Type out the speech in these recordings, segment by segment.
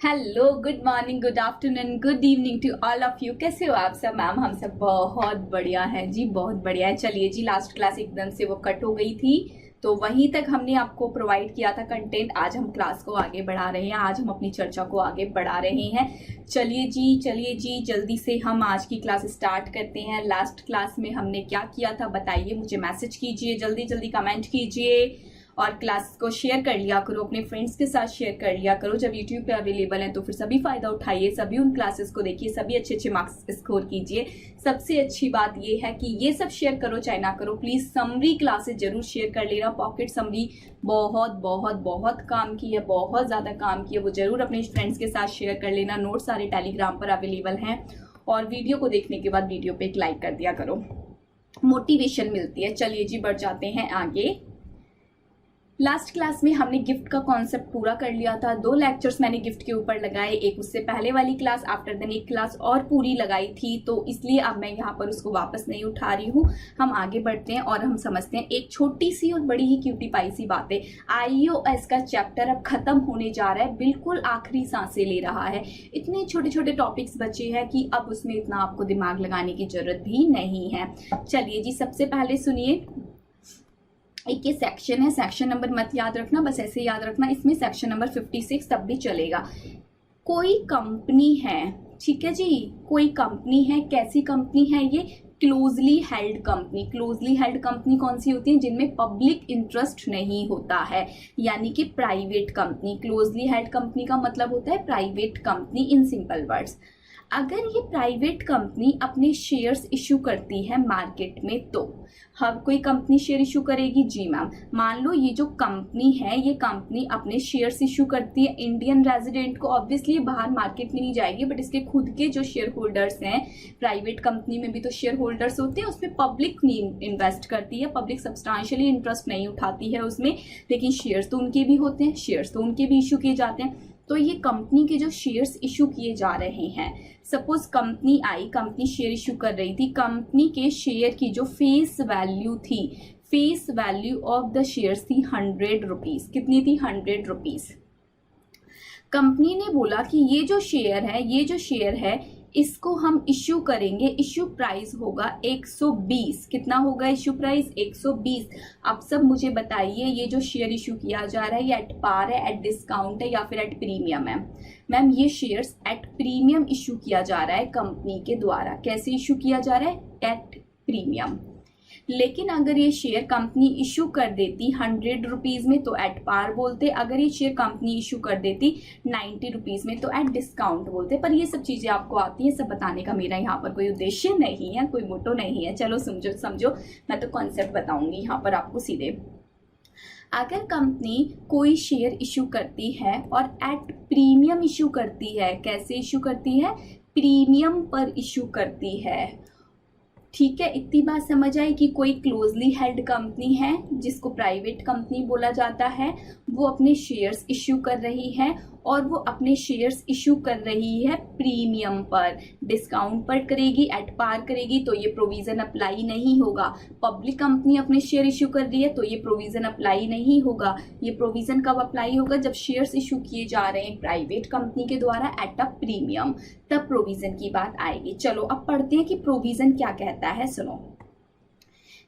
Hello, good morning, good afternoon, good evening to all of you. कैसे हो आप सब? मैम हम सब बहुत बढ़िया हैं जी, बहुत बढ़िया है। चलिए जी, लास्ट क्लास एकदम से वो कट हो गई थी तो वहीं तक हमने आपको प्रोवाइड किया था कंटेंट। आज हम क्लास को आगे बढ़ा रहे हैं, आज हम अपनी चर्चा को आगे बढ़ा रहे हैं। चलिए जी जल्दी से हम आज की क्लास स्टार्ट करते हैं। लास्ट क्लास में हमने क्या किया था बताइए, मुझे मैसेज कीजिए, जल्दी जल्दी कमेंट कीजिए और क्लास को शेयर कर लिया करो, अपने फ्रेंड्स के साथ शेयर कर लिया करो। जब यूट्यूब पे अवेलेबल है तो फिर सभी फायदा उठाइए, सभी उन क्लासेस को देखिए, सभी अच्छे अच्छे मार्क्स स्कोर कीजिए। सबसे अच्छी बात ये है कि ये सब शेयर करो चाहे ना करो, प्लीज समरी क्लासेस जरूर शेयर कर लेना। पॉकेट समरी बहुत बहुत बहुत काम की है, बहुत ज्यादा काम की है, वो जरूर अपने फ्रेंड्स के साथ शेयर कर लेना। नोट सारे टेलीग्राम पर अवेलेबल हैं और वीडियो को देखने के बाद वीडियो पे एक लाइक कर दिया करो, मोटिवेशन मिलती है। चलिए जी, बढ़ जाते हैं आगे। लास्ट क्लास में हमने गिफ्ट का कॉन्सेप्ट पूरा कर लिया था। 2 लेक्चर्स मैंने गिफ्ट के ऊपर लगाए, एक उससे पहले वाली क्लास, आफ्टर देन एक क्लास और पूरी लगाई थी, तो इसलिए अब मैं यहाँ पर उसको वापस नहीं उठा रही हूँ। हम आगे बढ़ते हैं और हम समझते हैं एक छोटी सी और बड़ी ही क्यूटी पाई सी बातें। iOS का चैप्टर अब खत्म होने जा रहा है, बिल्कुल आखिरी सांसें ले रहा है। इतने छोटे छोटे टॉपिक्स बचे हैं कि अब उसमें इतना आपको दिमाग लगाने की जरूरत भी नहीं है। चलिए जी, सबसे पहले सुनिए, एक ये सेक्शन है, सेक्शन नंबर मत याद रखना, बस ऐसे याद रखना। इसमें सेक्शन नंबर 56 तब भी चलेगा। कोई कंपनी है, ठीक है जी, कोई कंपनी है, कैसी कंपनी है ये? Closely held company. Closely held company कौन सी होती है? जिनमें पब्लिक इंटरेस्ट नहीं होता है, यानी कि private company. Closely held company का मतलब होता है private company in simple words. अगर ये प्राइवेट कंपनी अपने शेयर्स इशू करती है मार्केट में, तो हर कोई कंपनी शेयर इशू करेगी जी मैम। मान लो ये जो कंपनी है, ये कंपनी अपने शेयर्स इशू करती है इंडियन रेजिडेंट को, ऑब्वियसली बाहर मार्केट में नहीं जाएगी, बट इसके खुद के जो शेयर होल्डर्स हैं, प्राइवेट कंपनी में भी तो शेयर होल्डर्स होते हैं, उसमें पब्लिक नहीं इन्वेस्ट करती है, पब्लिक सब्सटेंशियली इंटरेस्ट नहीं उठाती है उसमें, लेकिन शेयर्स तो उनके भी होते हैं, शेयर्स तो उनके भी इशू किए जाते हैं। तो ये कंपनी के जो शेयर्स इशू किए जा रहे हैं, सपोज कंपनी आई, कंपनी शेयर इशू कर रही थी, कंपनी के शेयर की जो फेस वैल्यू थी, face value of the shares थी 100 रुपीज। कितनी थी? 100 रुपीज। कंपनी ने बोला कि ये जो शेयर है इसको हम इश्यू करेंगे, इश्यू प्राइस होगा 120। कितना होगा इश्यू प्राइस? 120। अब सब मुझे बताइए, ये जो शेयर इश्यू किया जा रहा है ये एट पार है, एट डिस्काउंट है या फिर एट प्रीमियम है? मैम ये शेयर्स एट प्रीमियम इश्यू किया जा रहा है कंपनी के द्वारा। कैसे इश्यू किया जा रहा है? At premium. लेकिन अगर ये शेयर कंपनी इशू कर देती 100 रुपीज में तो एट पार बोलते, अगर ये शेयर कंपनी इशू कर देती 90 रुपीज में तो एट डिस्काउंट बोलते। पर ये सब चीजें आपको आती है, सब बताने का मेरा यहाँ पर कोई उद्देश्य नहीं है, कोई मोटो नहीं है। चलो समझो, मैं तो कॉन्सेप्ट बताऊंगी यहाँ पर आपको सीधे। अगर कंपनी कोई शेयर इशू करती है और एट प्रीमियम इशू करती है, कैसे इशू करती है? प्रीमियम पर इशू करती है, ठीक है। इतनी बात समझ आई कि कोई क्लोजली हेल्ड कंपनी है जिसको प्राइवेट कंपनी बोला जाता है, वो अपने शेयर्स इश्यू कर रही है और वो अपने शेयर्स इश्यू कर रही है प्रीमियम पर, डिस्काउंट पर करेगी, एट पार करेगी तो ये प्रोविजन अप्लाई नहीं होगा। पब्लिक कंपनी अपने शेयर इश्यू कर रही है तो ये प्रोविजन अप्लाई नहीं होगा। ये प्रोविजन कब अप्लाई होगा? जब शेयर्स इश्यू किए जा रहे हैं प्राइवेट कंपनी के द्वारा एट अ प्रीमियम, तब प्रोविजन की बात आएगी। चलो अब पढ़ते हैं कि प्रोविजन क्या कहता है। सुनो,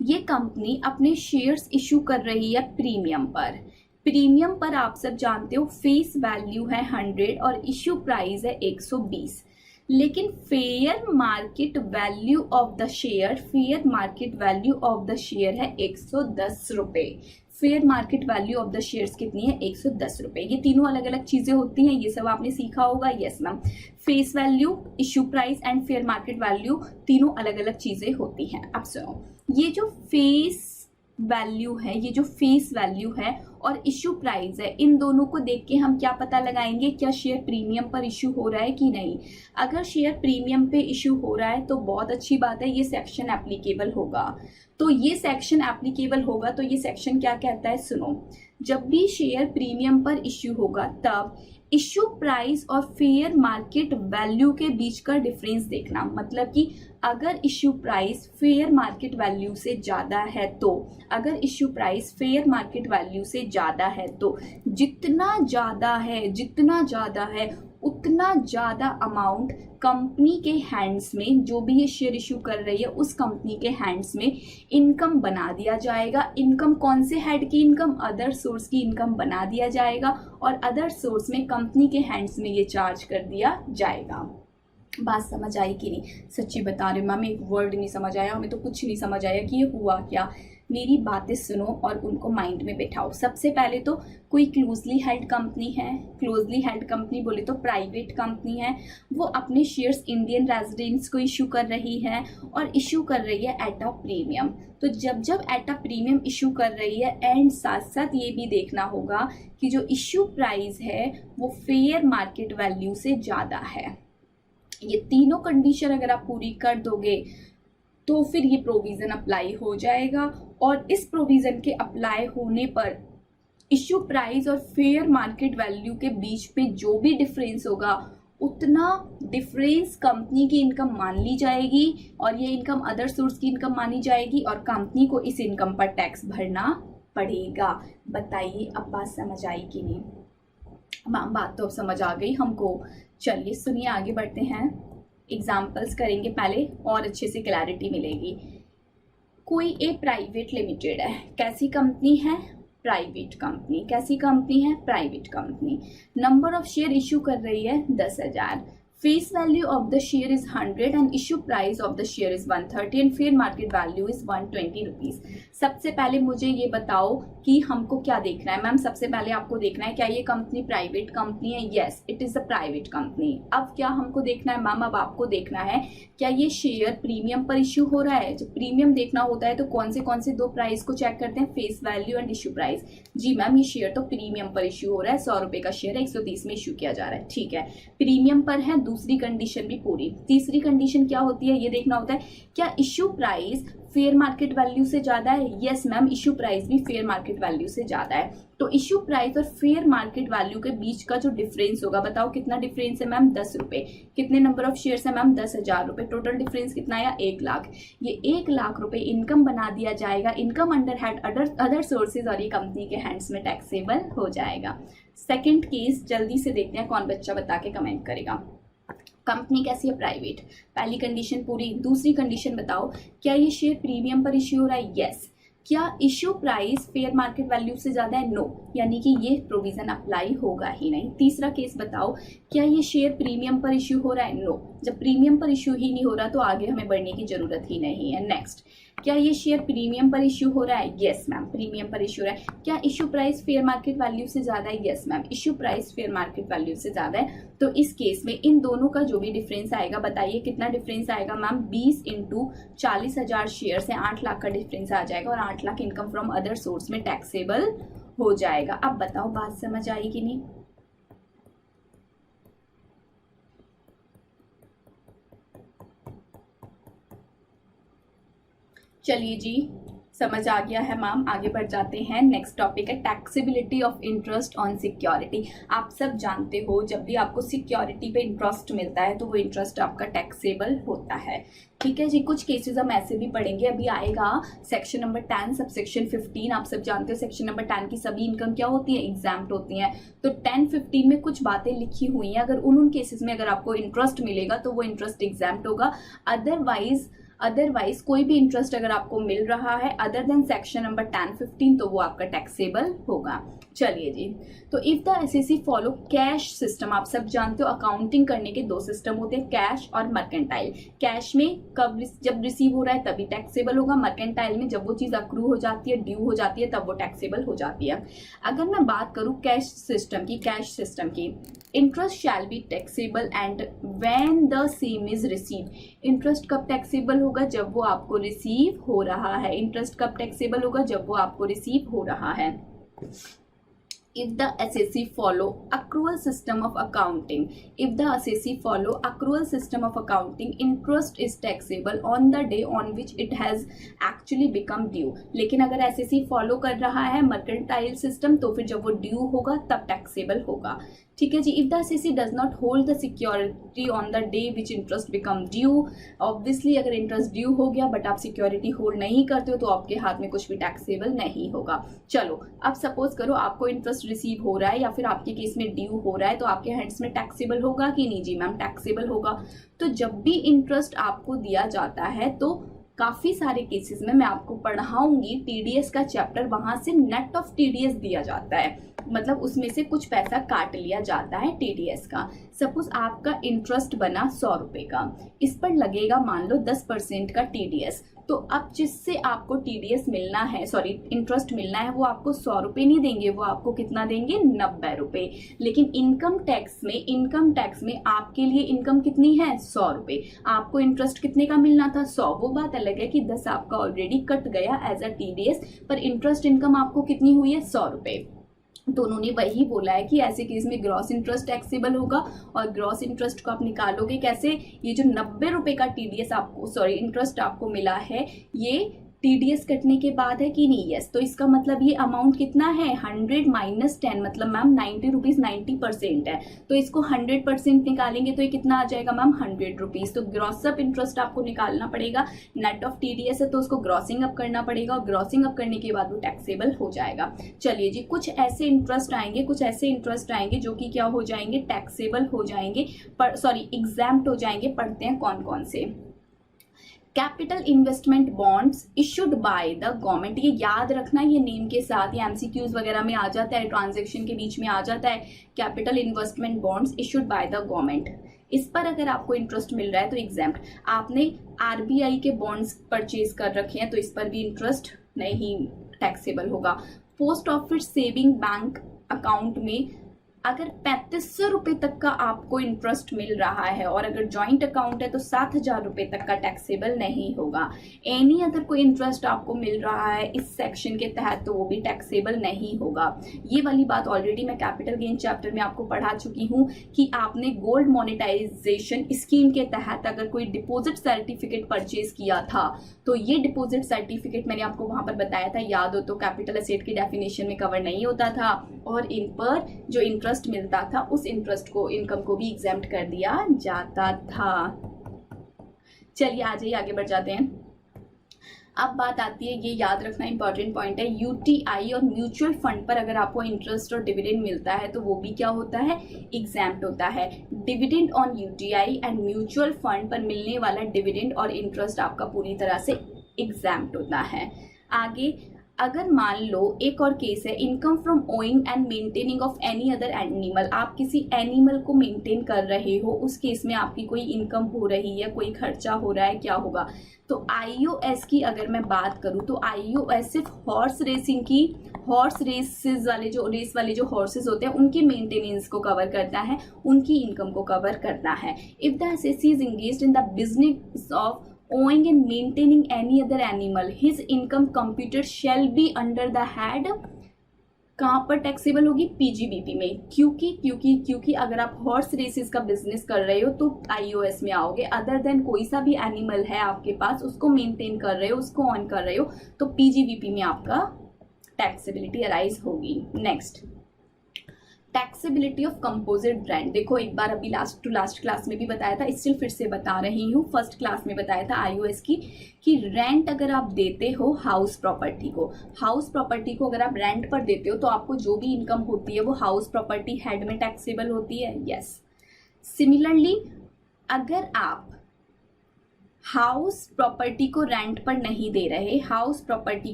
ये कंपनी अपने शेयर्स इश्यू कर रही है प्रीमियम पर। प्रीमियम पर आप सब जानते हो फेस वैल्यू है 100 और इश्यू प्राइस है 120, लेकिन fair market value of the share, fair market value of the share है 110 रुपए। Fair market value of the shares कितनी है? 110 रुपए। ये तीनों अलग अलग चीजें होती हैं, ये सब आपने सीखा होगा। Yes ma'am, face value, issue price and fair market value तीनों अलग अलग चीजें होती हैं। अब सुनो, ये जो फेस वैल्यू है, ये जो फेस वैल्यू है और इश्यू प्राइस है, इन दोनों को देख के हम क्या पता लगाएंगे? क्या शेयर प्रीमियम पर इश्यू हो रहा है कि नहीं? अगर शेयर प्रीमियम पे इश्यू हो रहा है तो बहुत अच्छी बात है, ये सेक्शन एप्लीकेबल होगा। तो ये सेक्शन एप्लीकेबल होगा तो ये सेक्शन क्या कहता है? सुनो, जब भी शेयर प्रीमियम पर इश्यू होगा तब इश्यू प्राइस और फेयर मार्केट वैल्यू के बीच का डिफरेंस देखना। मतलब कि अगर issue price fair market value से ज़्यादा है तो, अगर issue price fair market value से ज़्यादा है तो जितना ज़्यादा है उतना ज़्यादा अमाउंट कंपनी के हैंड्स में, जो भी ये शेयर इशू कर रही है उस कंपनी के हैंड्स में इनकम बना दिया जाएगा। इनकम कौन से हेड की इनकम? अदर सोर्स की इनकम बना दिया जाएगा और अदर सोर्स में कंपनी के हैंड्स में ये चार्ज कर दिया जाएगा। बात समझ आई कि नहीं? सच्ची बता रही हूँ मैम, एक वर्ड नहीं समझ आया, हमें तो कुछ नहीं समझ आया कि ये हुआ क्या। मेरी बातें सुनो और उनको माइंड में बैठाओ। सबसे पहले तो कोई क्लोजली हेल्ड कंपनी है, क्लोजली हेल्ड कंपनी बोले तो प्राइवेट कंपनी है, वो अपने शेयर्स इंडियन रेजिडेंट्स को इशू कर रही है और इशू कर रही है एट अ प्रीमियम। तो जब एट अ प्रीमियम इशू कर रही है एंड साथ साथ ये भी देखना होगा कि जो इशू प्राइस है वो फेयर मार्केट वैल्यू से ज़्यादा है। ये तीनों कंडीशन अगर आप पूरी कर दोगे तो फिर ये प्रोविज़न अप्लाई हो जाएगा और इस प्रोविज़न के अप्लाई होने पर इश्यू प्राइस और फेयर मार्केट वैल्यू के बीच पे जो भी डिफरेंस होगा उतना डिफरेंस कंपनी की इनकम मान ली जाएगी और ये इनकम अदर सोर्स की इनकम मानी जाएगी और कंपनी को इस इनकम पर टैक्स भरना पड़ेगा। बताइए अब बात समझ आई कि नहीं? मैम बात तो अब समझ आ गई हमको। चलिए सुनिए, आगे बढ़ते हैं, एग्जाम्पल्स करेंगे पहले और अच्छे से क्लैरिटी मिलेगी। कोई एक प्राइवेट लिमिटेड है, कैसी कंपनी है? Private company. कैसी कंपनी है? Private company. Number of share issue कर रही है 10,000। Face value of the share is 100 and issue price of the share is 130 and fair market value is 120 rupees. सबसे पहले मुझे ये बताओ कि हमको क्या देखना है। मैम सबसे पहले आपको देखना है क्या ये कंपनी प्राइवेट कंपनी है? Yes, it is a private company. अब क्या हमको देखना है मैम? अब आपको देखना है क्या ये शेयर प्रीमियम पर इश्यू हो रहा है। जब प्रीमियम देखना होता है तो कौन से दो प्राइस को चेक करते हैं? Face value and issue price. जी मैम ये शेयर तो प्रीमियम पर इश्यू हो रहा है, 100 रुपए का शेयर है, 130 में इश्यू किया जा रहा है, ठीक है, प्रीमियम पर है। दूसरी कंडीशन भी पूरी। तीसरी कंडीशन क्या होती है? ये देखना होता है क्या issue price fair market value से ज्यादा है? यस मैम, इश्यू प्राइस भी फेयर मार्केट वैल्यू से ज्यादा है। तो इश्यू प्राइस और फेयर मार्केट वैल्यू के बीच का जो डिफरेंस होगा, बताओ कितना डिफरेंस है मैम? 10 रुपए। कितने नंबर ऑफ शेयर्स है मैम? 10,000 रुपए। टोटल डिफरेंस कितना आया? 1 लाख। ये 1 लाख रुपए इनकम बना दिया जाएगा, income under had other sources, और ये कंपनी के हैंड्स में टैक्सेबल हो जाएगा। सेकेंड केस जल्दी से देखते हैं, कौन बच्चा बता के कमेंट करेगा। कंपनी कैसी है? प्राइवेट। पहली कंडीशन पूरी। दूसरी कंडीशन बताओ क्या ये शेयर प्रीमियम पर इश्यू हो रहा है? यस। क्या issue price fair market value से ज्यादा है? नो, यानी कि ये प्रोविजन अप्लाई होगा ही नहीं। तीसरा केस बताओ क्या ये शेयर प्रीमियम पर इश्यू हो रहा है? नो, जब प्रीमियम पर इश्यू ही नहीं हो रहा तो आगे हमें बढ़ने की जरूरत ही नहीं है। नेक्स्ट, क्या ये शेयर प्रीमियम पर इश्यू हो रहा है? यस मैम, प्रीमियम पर इश्यू हो रहा है। क्या issue price fair market value से ज्यादा है? Yes ma'am, issue price fair market value से ज्यादा है। तो इस केस में इन दोनों का जो भी डिफरेंस आएगा, बताइए कितना डिफरेंस आएगा मैम? 20 इंटू 40,000 शेयर से 8 लाख का डिफरेंस आ जाएगा और 8 lakh income from other source में टैक्सेबल हो जाएगा। अब बताओ बात समझ आई कि नहीं? चलिए जी, समझ आ गया है मैम, आगे बढ़ जाते हैं। नेक्स्ट टॉपिक है taxability of interest on security. आप सब जानते हो जब भी आपको सिक्योरिटी पे इंटरेस्ट मिलता है तो वो इंटरेस्ट आपका टैक्सेबल होता है, ठीक है जी। कुछ केसेस हम ऐसे भी पढ़ेंगे, अभी आएगा सेक्शन नंबर 10 सब सेक्शन 15। आप सब जानते हो सेक्शन नंबर 10 की सभी इनकम क्या होती है? एग्जाम्प्ट होती हैं। तो 10-15 में कुछ बातें लिखी हुई हैं, अगर उन केसेस में अगर आपको इंटरेस्ट मिलेगा तो वो इंटरेस्ट एग्जाम्प्ट होगा। अदरवाइज कोई भी इंटरेस्ट अगर आपको मिल रहा है अदर देन सेक्शन नंबर 10-15 तो वो आपका टैक्सेबल होगा। चलिए जी, तो if the assessee follow cash system, आप सब जानते हो अकाउंटिंग करने के 2 सिस्टम होते हैं, कैश और मर्केंटाइल। कैश में कब जब रिसीव हो रहा है तभी टैक्सेबल होगा, मर्केंटाइल में जब वो चीज अक्रू हो जाती है, ड्यू हो जाती है, तब वो टैक्सेबल हो जाती है। अगर मैं बात करूं कैश सिस्टम की, interest shall be taxable and when the same is receive. Interest कब टैक्सेबल होगा? जब वो आपको रिसीव हो रहा है। इंटरेस्ट कब टैक्सेबल होगा? जब वो आपको रिसीव हो रहा है। if the assessee follow accrual system of accounting, if the assessee follow accrual system of accounting, interest is taxable on the day on which it has actually become due. लेकिन अगर assessee follow कर रहा है mercantile system तो फिर जब वो due होगा तब taxable होगा. ठीक है जी. If the assessee does not hold the security on the day which interest become due, obviously अगर इंटरेस्ट ड्यू हो गया बट आप सिक्योरिटी होल्ड नहीं करते हो तो आपके हाथ में कुछ भी टैक्सेबल नहीं होगा. चलो अब सपोज करो आपको इंटरेस्ट रिसीव हो रहा है या फिर आपके केस में ड्यू हो रहा है तो आपके हैंड्स में टैक्सेबल होगा कि नहीं? जी मैम टैक्सेबल होगा. तो जब भी इंटरेस्ट आपको दिया जाता है तो काफी सारे केसेस में मैं आपको पढ़ाऊंगी टीडीएस का चैप्टर, वहां से नेट ऑफ टीडीएस दिया जाता है, मतलब उसमें से कुछ पैसा काट लिया जाता है टीडीएस का. सपोज आपका इंटरेस्ट बना 100 रुपए का, इस पर लगेगा मान लो 10% का टीडीएस. तो अब जिससे आपको टीडीएस मिलना है, सॉरी इंटरेस्ट मिलना है, वो आपको 100 रुपए नहीं देंगे, वो आपको कितना देंगे? 90 रुपए. लेकिन इनकम टैक्स में आपके लिए इनकम कितनी है? 100 रुपए. आपको इंटरेस्ट कितने का मिलना था? 100. वो बात अलग है कि 10 आपका ऑलरेडी कट गया एज अ टीडीएस, पर इंटरेस्ट इनकम आपको कितनी हुई है? 100 रुपए. तो उन्होंने वही बोला है कि ऐसे केस में ग्रॉस इंटरेस्ट टैक्सेबल होगा. और ग्रॉस इंटरेस्ट को आप निकालोगे कैसे? ये जो 90 रुपए का टीडीएस आपको, सॉरी इंटरेस्ट आपको मिला है, ये टीडीएस कटने के बाद है कि नहीं? यस. तो इसका मतलब ये अमाउंट कितना है? 100 माइनस 10, मतलब मैम 90 रुपीज 90% है. तो इसको 100% निकालेंगे तो ये कितना आ जाएगा मैम? 100 रुपीज. तो ग्रॉस अप इंटरेस्ट आपको निकालना पड़ेगा. नेट ऑफ टीडीएस है तो उसको ग्रॉसिंग अप करना पड़ेगा और ग्रॉसिंग अप करने के बाद वो टैक्सेबल हो जाएगा. चलिए जी, कुछ ऐसे इंटरेस्ट आएंगे जो कि क्या हो जाएंगे? टैक्सेबल हो जाएंगे, सॉरी एग्जैम्प्ट हो जाएंगे. पढ़ते हैं कौन कौन से. Capital investment bonds issued by the government. ये याद रखना, ये नेम के साथ, ये एमसीक्यूज वगैरह में आ जाता है, ट्रांजैक्शन के बीच में आ जाता है. Capital investment bonds issued by the government, इस पर अगर आपको इंटरेस्ट मिल रहा है तो एग्जैम्प्ट. आपने आरबीआई के बॉन्ड्स परचेज कर रखे हैं तो इस पर भी इंटरेस्ट नहीं टैक्सेबल होगा. Post office saving bank account में अगर 3500 रुपए तक का आपको इंटरेस्ट मिल रहा है और अगर जॉइंट अकाउंट है तो 7000 रुपए तक का टैक्सेबल नहीं होगा. एनी अदर कोई इंटरेस्ट आपको मिल रहा है इस सेक्शन के तहत तो वो भी टैक्सेबल नहीं होगा. ये वाली बात ऑलरेडी मैं कैपिटल गेन चैप्टर में आपको पढ़ा चुकी हूँ कि आपने गोल्ड मोनेटाइजेशन स्कीम के तहत अगर कोई डिपॉजिट सर्टिफिकेट परचेज किया था तो ये डिपॉजिट सर्टिफिकेट मैंने आपको वहां पर बताया था, याद हो तो, कैपिटल एसेट की डेफिनेशन में कवर नहीं होता था और इन पर जो इंटरेस्ट मिलता था उस इंटरेस्ट को, इनकम को भी एग्जैम्प्ट कर दिया जाता था. चलिए आ जाइए आगे बढ़ जाते हैं. अब बात आती है, ये याद रखना इंपॉर्टेंट पॉइंट है, यूटीआई और म्यूचुअल फंड पर अगर आपको इंटरेस्ट और डिविडेंड मिलता है तो वो भी क्या होता है? एग्जैम्प्ट होता है. Dividend on UTI and mutual fund पर मिलने वाला डिविडेंड और इंटरेस्ट आपका पूरी तरह से एग्जैम्प्ट होता है. आगे अगर मान लो एक और केस है, income from owing and maintaining of any other animal. आप किसी एनिमल को मेंटेन कर रहे हो, उस केस में आपकी कोई इनकम हो रही है, कोई खर्चा हो रहा है, क्या होगा? तो आईओएस की अगर मैं बात करूं तो आईओएस सिर्फ हॉर्स रेसिंग की, हॉर्स रेसेस वाले जो रेस वाले जो हॉर्सेस होते हैं उनके मेंटेनेंस को कवर करता है, उनकी इनकम को कवर करता है. If the एसेसी is engaged in the business of owing and maintaining any other animal, his income computed shall be under the head. कहाँ पर टैक्सेबल होगी? पीजीबीपी में. क्योंकि अगर आप हॉर्स रेसेस का बिजनेस कर रहे हो तो आईओएस में आओगे. अदर देन कोई सा भी एनिमल है आपके पास, उसको मेंटेन कर रहे हो, उसको ऑन कर रहे हो तो पीजीबीपी में आपका टैक्सेबिलिटी अराइज होगी. Next, taxability of composite brand. देखो एक बार अभी लास्ट क्लास में भी बताया था, स्टिल फिर से बता रही हूँ. फर्स्ट क्लास में बताया था आईओएस की कि रेंट अगर आप देते हो हाउस प्रॉपर्टी को अगर आप रेंट पर देते हो तो आपको जो भी इनकम होती है वो हाउस प्रॉपर्टी हेड में टैक्सेबल होती है. यस. सिमिलरली अगर आप हाउस प्रॉपर्टी को रेंट पर नहीं दे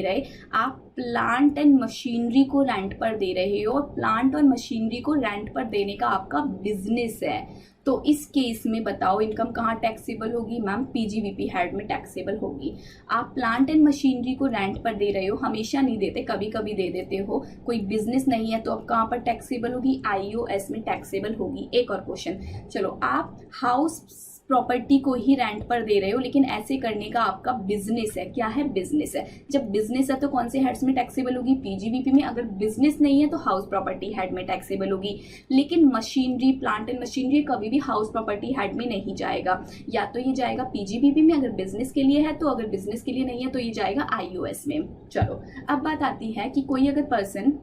रहे, आप प्लांट एंड मशीनरी को रेंट पर दे रहे हो और प्लांट और मशीनरी को रेंट पर देने का आपका बिजनेस है, तो इस केस में बताओ इनकम कहाँ टैक्सेबल होगी? मैम पीजीबीपी हेड में टैक्सेबल होगी. आप प्लांट एंड मशीनरी को रेंट पर दे रहे हो, हमेशा नहीं देते, कभी कभी दे देते हो, कोई बिजनेस नहीं है तो अब कहाँ पर टैक्सेबल होगी? आईओएस में टैक्सेबल होगी. एक और क्वेश्चन, चलो आप हाउस प्रॉपर्टी को ही रेंट पर दे रहे हो, लेकिन ऐसे करने का आपका बिजनेस है। क्या है? बिजनेस है। जब बिजनेस है तो कौन से हेड्स में टैक्सेबल होगी? पीजीबीपी में। अगर बिजनेस नहीं है तो हाउस प्रॉपर्टी हेड में टैक्सेबल होगी। लेकिन मशीनरी, प्लांट एंड मशीनरी कभी भी हाउस प्रॉपर्टी हेड में नहीं जाएगा। या तो ये जाएगा पीजीबीपी में अगर बिजनेस के लिए है, तो अगर बिजनेस के लिए नहीं है तो ये जाएगा आईओएस में। चलो अब बात आती है कि कोई अगर पर्सन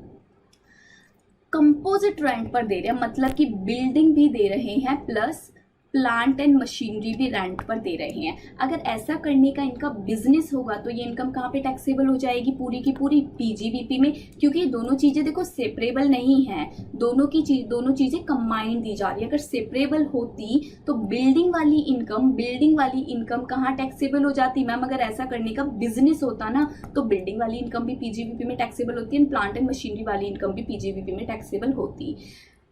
कंपोजिट रेंट पर दे रहे हैं, मतलब कि बिल्डिंग भी दे रहे हैं प्लस प्लांट एंड मशीनरी भी रेंट पर दे रहे हैं, अगर ऐसा करने का इनका बिजनेस होगा तो ये इनकम कहाँ पे टैक्सेबल हो जाएगी? पूरी की पूरी पीजीबीपी में, क्योंकि ये दोनों चीजें देखो सेपरेबल नहीं है, दोनों चीजें कंबाइंड दी जा रही है। अगर सेपरेबल होती तो बिल्डिंग वाली इनकम कहाँ टैक्सेबल हो जाती? मैम अगर ऐसा करने का बिजनेस होता ना तो बिल्डिंग वाली इनकम भी पीजीबीपी में टैक्सेबल होती है, प्लांट एंड मशीनरी वाली इनकम भी पीजीबीपी में टैक्सेबल होती।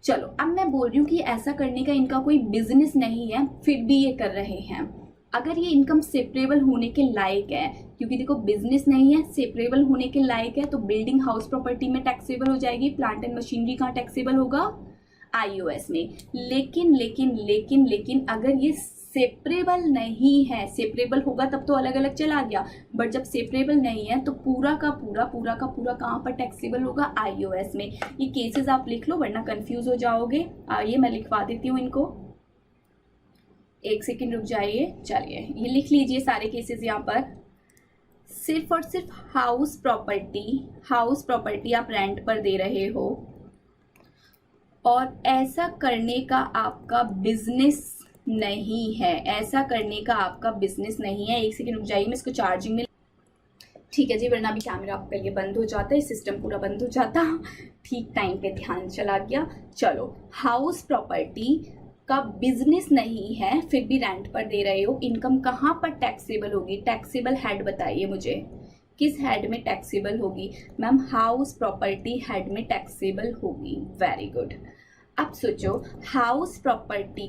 चलो अब मैं बोल रही हूँ कि ऐसा करने का इनका कोई बिजनेस नहीं है, फिर भी ये कर रहे हैं। अगर ये इनकम सेपरेबल होने के लायक है, क्योंकि देखो बिजनेस नहीं है, सेपरेबल होने के लायक है, तो बिल्डिंग हाउस प्रॉपर्टी में टैक्सेबल हो जाएगी, प्लांट एंड मशीनरी कहाँ टैक्सेबल होगा? आईओएस में। लेकिन अगर ये सेपरेबल नहीं है, सेपरेबल होगा तब तो अलग अलग चला गया, बट जब सेपरेबल नहीं है तो पूरा का पूरा कहाँ पर टैक्सेबल होगा? आईओएस में। ये केसेस आप लिख लो वरना कंफ्यूज हो जाओगे। आइए मैं लिखवा देती हूँ इनको, एक सेकेंड रुक जाइए। चलिए ये लिख लीजिए सारे केसेस यहाँ पर। सिर्फ और सिर्फ हाउस प्रॉपर्टी आप रेंट पर दे रहे हो और ऐसा करने का आपका बिजनेस नहीं है, एक सेकंड रुक जाइए, मैं इसको चार्जिंग में, ठीक है जी, वरना भी कैमरा आपका ये बंद हो जाता है, सिस्टम पूरा बंद हो जाता। ठीक टाइम पे ध्यान चला गया। चलो हाउस प्रॉपर्टी का बिजनेस नहीं है फिर भी रेंट पर दे रहे हो, इनकम कहाँ पर टैक्सेबल होगी? टैक्सेबल हेड बताइए मुझे, किस हेड में टैक्सेबल होगी? मैम हाउस प्रॉपर्टी हेड में टैक्सेबल होगी। Very good. अब सोचो हाउस प्रॉपर्टी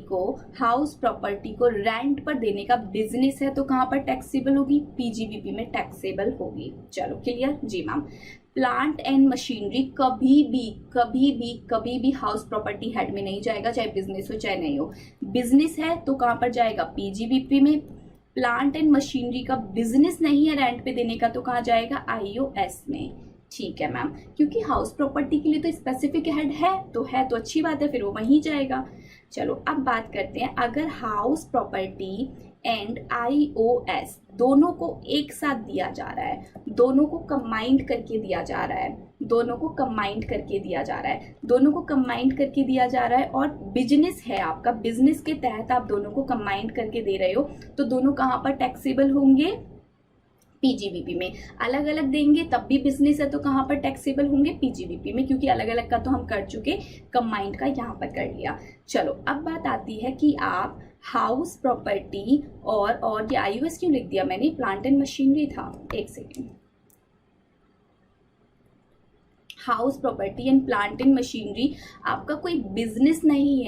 को रेंट पर देने का बिजनेस है तो कहाँ पर टैक्सेबल होगी? पीजीबीपी में टैक्सेबल होगी। चलो क्लियर जी मैम। प्लांट एंड मशीनरी कभी भी हाउस प्रॉपर्टी हेड में नहीं जाएगा, चाहे बिजनेस हो चाहे नहीं हो। बिजनेस है तो कहाँ पर जाएगा? पीजीबीपी में। प्लांट एंड मशीनरी का बिजनेस नहीं है रेंट पे देने का तो कहाँ जाएगा? आईओएस में। ठीक है मैम, क्योंकि हाउस प्रॉपर्टी के लिए तो स्पेसिफिक हेड है तो अच्छी बात है, फिर वो वहीं जाएगा। चलो अब बात करते हैं, अगर हाउस प्रॉपर्टी एंड आईओएस दोनों को एक साथ दिया जा रहा है, दोनों को कंबाइंड करके दिया जा रहा है और बिजनेस है आपका, बिजनेस के तहत आप दोनों को कंबाइंड करके दे रहे हो, तो दोनों कहाँ पर टैक्सेबल होंगे? पीजीबीपी में। अलग अलग देंगे तब भी बिजनेस है तो कहाँ पर टैक्सेबल होंगे? पीजीबीपी में, क्योंकि अलग अलग का तो हम कर चुके, कंबाइंड का यहाँ पर कर लिया। चलो अब बात आती है कि आप हाउस प्रॉपर्टी और ये आईओएस क्यों लिख दिया मैंने? प्लांट एंड मशीनरी था, एक second. House property and plant and machinery आपका कोई बिजनेस नहीं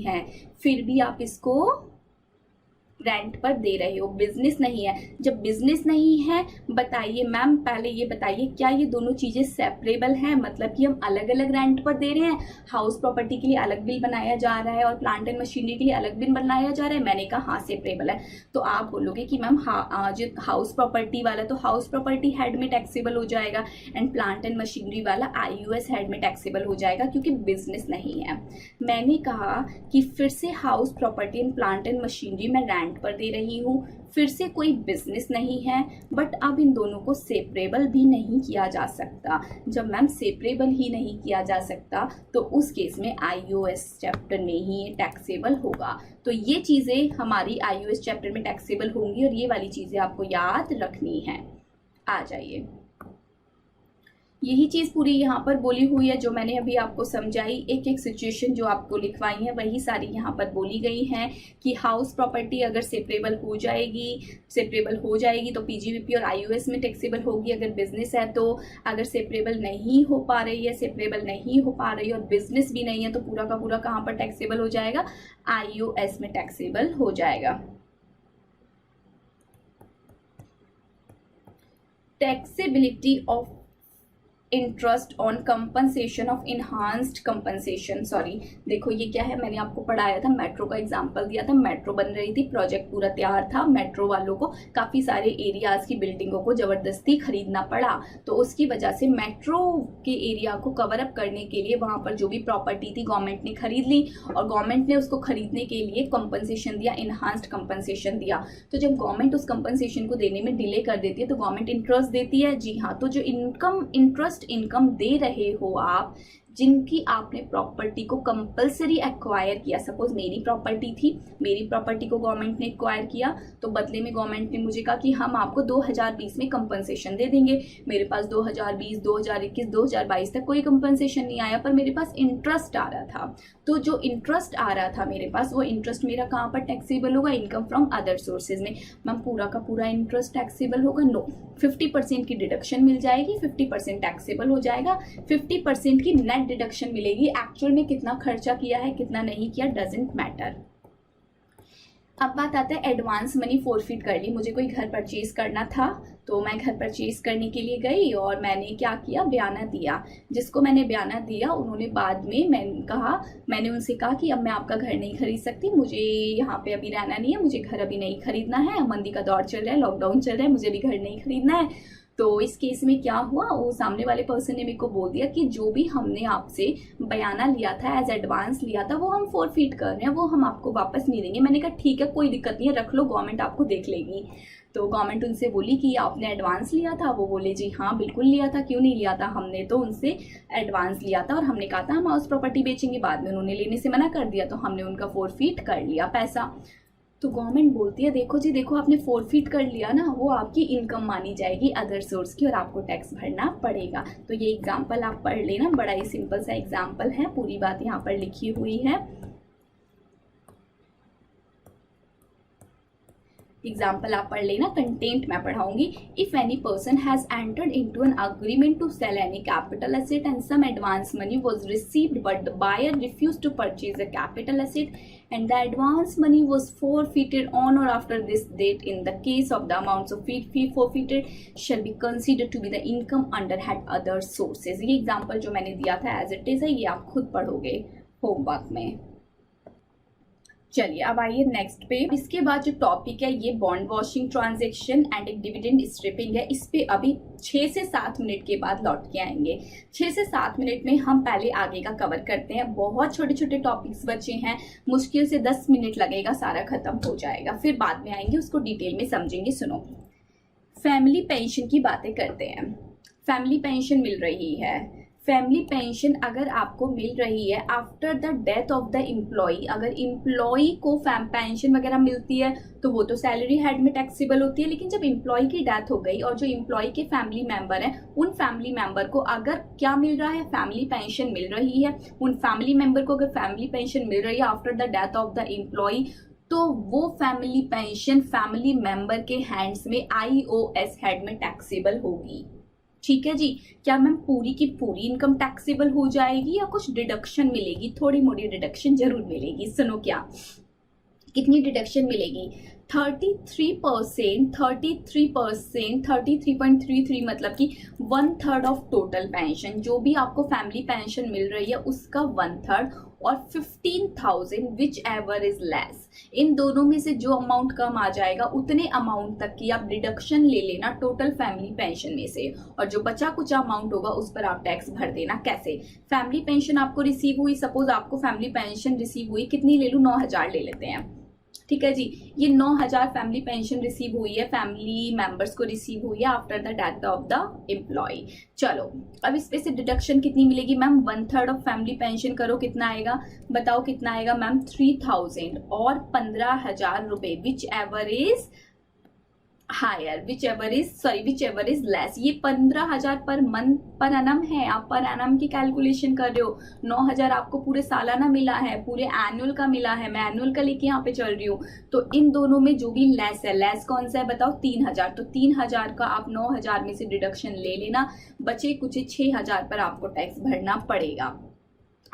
है, फिर भी आप इसको रेंट पर दे रहे हो, बिजनेस नहीं है। जब बिजनेस नहीं है, बताइए मैम, पहले ये बताइए क्या ये दोनों चीजें सेपरेबल हैं? मतलब कि हम अलग अलग रेंट पर दे रहे हैं, हाउस प्रॉपर्टी के लिए अलग बिल बनाया जा रहा है और प्लांट एंड मशीनरी के लिए अलग बिल बनाया जा रहा है। मैंने कहा हाँ सेपरेबल है, तो आप बोलोगे कि मैम जो हाउस प्रॉपर्टी वाला तो हाउस प्रॉपर्टी हेड में टैक्सेबल हो जाएगा एंड प्लांट एंड मशीनरी वाला आईओएस हेड में टैक्सेबल हो जाएगा, क्योंकि बिजनेस नहीं है। मैंने कहा कि फिर से house property and plant and machinery में रेंट पर दे रही हूँ, फिर से कोई बिजनेस नहीं है, बट अब इन दोनों को सेपरेबल भी नहीं किया जा सकता। जब मैम सेपरेबल ही नहीं किया जा सकता तो उस केस में आईओएस चैप्टर में ही ये टैक्सेबल होगा। तो ये चीजें हमारी आईओएस चैप्टर में टैक्सेबल होंगी और ये वाली चीजें आपको याद रखनी है। आ जाइए, यही चीज़ पूरी यहाँ पर बोली हुई है जो मैंने अभी आपको समझाई, एक एक सिचुएशन जो आपको लिखवाई है वही सारी यहाँ पर बोली गई हैं कि हाउस प्रॉपर्टी अगर सेपरेबल हो जाएगी तो पीजीबीपी और आईओएस में टैक्सेबल होगी अगर बिजनेस है तो। अगर सेपरेबल नहीं हो पा रही है और बिजनेस भी नहीं है तो पूरा का पूरा कहाँ पर टैक्सेबल हो जाएगा? आईओएस में टैक्सेबल हो जाएगा। Taxability of interest on compensation of enhanced compensation, sorry देखो ये क्या है, मैंने आपको पढ़ाया था, मेट्रो का एग्जांपल दिया था, मेट्रो बन रही थी, प्रोजेक्ट पूरा तैयार था, मेट्रो वालों को काफ़ी सारे एरियाज की बिल्डिंगों को ज़बरदस्ती खरीदना पड़ा, तो उसकी वजह से मेट्रो के एरिया को कवर अप करने के लिए वहाँ पर जो भी प्रॉपर्टी थी गवर्नमेंट ने खरीद ली, और गवर्नमेंट ने उसको खरीदने के लिए कंपनसेशन दिया, इनहांस्ड कंपनसेशन दिया। तो जब गवर्नमेंट उस कंपनसेशन को देने में डिले कर देती है तो गवर्नमेंट इंटरेस्ट देती है। जी हाँ, तो जो इनकम दे रहे हो आप, जिनकी आपने प्रॉपर्टी को कंपलसरी एक्वायर किया, सपोज मेरी प्रॉपर्टी थी, मेरी प्रॉपर्टी को गवर्नमेंट ने एक्वायर किया, तो बदले में गवर्नमेंट ने मुझे कहा कि हम आपको 2020 में कंपनसेशन दे देंगे। मेरे पास 2020, 2021, 2022 तक कोई कंपनसेशन नहीं आया, पर मेरे पास इंटरेस्ट आ रहा था। तो जो इंटरेस्ट आ रहा था मेरे पास, वो इंटरेस्ट मेरा कहाँ पर टैक्सेबल होगा? इनकम फ्रॉम अदर सोर्सेज में। मैम पूरा का पूरा इंटरेस्ट टैक्सेबल होगा? नो, 50% की डिडक्शन मिल जाएगी, 50% टैक्सेबल हो जाएगा, 50% की नेट डिडक्शन मिलेगी। एक्चुअल में कितना खर्चा किया है, कितना नहीं किया, डजंट मैटर। अब बात आता है एडवांस मनी फोरफिट कर ली। मुझे कोई घर परचेज करना था, तो मैं घर परचेज करने के लिए गई और मैंने क्या किया, बयाना दिया। जिसको मैंने बयाना दिया उन्होंने बाद में मैंने उनसे कहा कि अब मैं आपका घर नहीं खरीद सकती, मुझे यहाँ पे अभी रहना नहीं है, मुझे घर अभी नहीं खरीदना है, मंदी का दौर चल रहा है, लॉकडाउन चल रहा है, मुझे भी घर नहीं खरीदना है। तो इस केस में क्या हुआ, वो सामने वाले पर्सन ने मेरे को बोल दिया कि जो भी हमने आपसे बयाना लिया था, एज एडवांस लिया था, वो हम फोरफिट कर रहे हैं, वो हम आपको वापस नहीं देंगे। मैंने कहा ठीक है, कोई दिक्कत नहीं है, रख लो, गवर्नमेंट आपको देख लेगी। तो गवर्नमेंट उनसे बोली कि आपने एडवांस लिया था? वो बोले जी हाँ बिल्कुल लिया था। क्यों नहीं लिया था? हमने तो उनसे एडवांस लिया था और हमने कहा था हम हाउस प्रॉपर्टी बेचेंगे, बाद में उन्होंने लेने से मना कर दिया, तो हमने उनका फोरफिट कर लिया पैसा। तो गवर्नमेंट बोलती है देखो जी देखो, आपने फोरफिट कर लिया ना, वो आपकी इनकम मानी जाएगी अदर सोर्स की और आपको टैक्स भरना पड़ेगा। तो ये एग्जांपल आप पढ़ लेना, बड़ा ही सिंपल सा एग्जांपल है, पूरी बात यहाँ पर लिखी हुई है। एग्जाम्पल आप पढ़ लेना, कंटेंट मैं पढ़ाऊंगी। If any person has entered into an agreement to sell any capital asset and some advance money was received but the buyer refused to purchase the capital asset and the advance money was forfeited on or after this date, in the case of the amounts of fee forfeited shall be considered to be the income under had other sources। ये example जो मैंने दिया था as it is है, ये आप खुद पढ़ोगे होमवर्क में। चलिए अब आइए नेक्स्ट पे। इसके बाद जो टॉपिक है ये बॉन्ड वॉशिंग ट्रांजैक्शन एंड एक डिविडेंड स्ट्रिपिंग है। इस पे अभी 6 से 7 मिनट के बाद लौट के आएंगे। 6 से 7 मिनट में हम पहले आगे का कवर करते हैं। बहुत छोटे छोटे टॉपिक्स बचे हैं, मुश्किल से 10 मिनट लगेगा, सारा खत्म हो जाएगा, फिर बाद में आएंगे उसको डिटेल में समझेंगे। सुनो, फैमिली पेंशन की बातें करते हैं। फैमिली पेंशन मिल रही है। फैमिली पेंशन अगर आपको मिल रही है after the death of the employee, अगर एम्प्लॉय को पेंशन वगैरह मिलती है तो वो तो सैलरी हेड में टैक्सेबल होती है। लेकिन जब एम्प्लॉय की डेथ हो गई और जो एम्प्लॉय के फैमिली मेंबर हैं, उन फैमिली मेंबर को अगर क्या मिल रहा है, फैमिली पेंशन मिल रही है, उन फैमिली मेंबर को अगर फैमिली पेंशन मिल रही है after the death of the employee, तो वो फैमिली पेंशन फैमिली मेंबर के हैंड्स में IOS हेड में टैक्सेबल होगी। ठीक है जी। क्या मैम पूरी की पूरी इनकम टैक्सेबल हो जाएगी या कुछ डिडक्शन मिलेगी? थोड़ी मोटी डिडक्शन जरूर मिलेगी। सुनो क्या, कितनी डिडक्शन मिलेगी? 33%, 33.33 मतलब कि 1/3 ऑफ टोटल पेंशन, जो भी आपको फैमिली पेंशन मिल रही है उसका 1/3, और 15,000 विच एवर इज लेस। इन दोनों में से जो अमाउंट कम आ जाएगा उतने अमाउंट तक की आप डिडक्शन ले लेना टोटल फैमिली पेंशन में से, और जो बचा कुछ अमाउंट होगा उस पर आप टैक्स भर देना। कैसे? फैमिली पेंशन आपको रिसीव हुई, सपोज आपको फैमिली पेंशन रिसीव हुई, कितनी ले लूँ? 9,000 ले लेते हैं। ठीक है जी, ये 9,000 फैमिली पेंशन रिसीव हुई है, फैमिली मेंबर्स को रिसीव हुई है after the death of the employee. चलो अब इस पे से डिडक्शन कितनी मिलेगी मैम? 1/3 ऑफ फैमिली पेंशन करो, कितना आएगा? बताओ कितना आएगा मैम? 3,000 और 15,000 रुपए, whichever is higher, whichever is less. ये 15,000 पर मंथ पर एनम है, आप पर एनम की कैलकुलेशन कर रहे हो। 9,000 आपको पूरे सालाना मिला है, पूरे एनुअल का मिला है, मैं एनुअल का लेके यहाँ पे चल रही हूँ। तो इन दोनों में जो भी लेस है, लेस कौन सा है बताओ? 3,000। तो 3,000 का आप 9,000 में से डिडक्शन ले लेना, बचे कुछ 6,000 पर आपको टैक्स भरना पड़ेगा।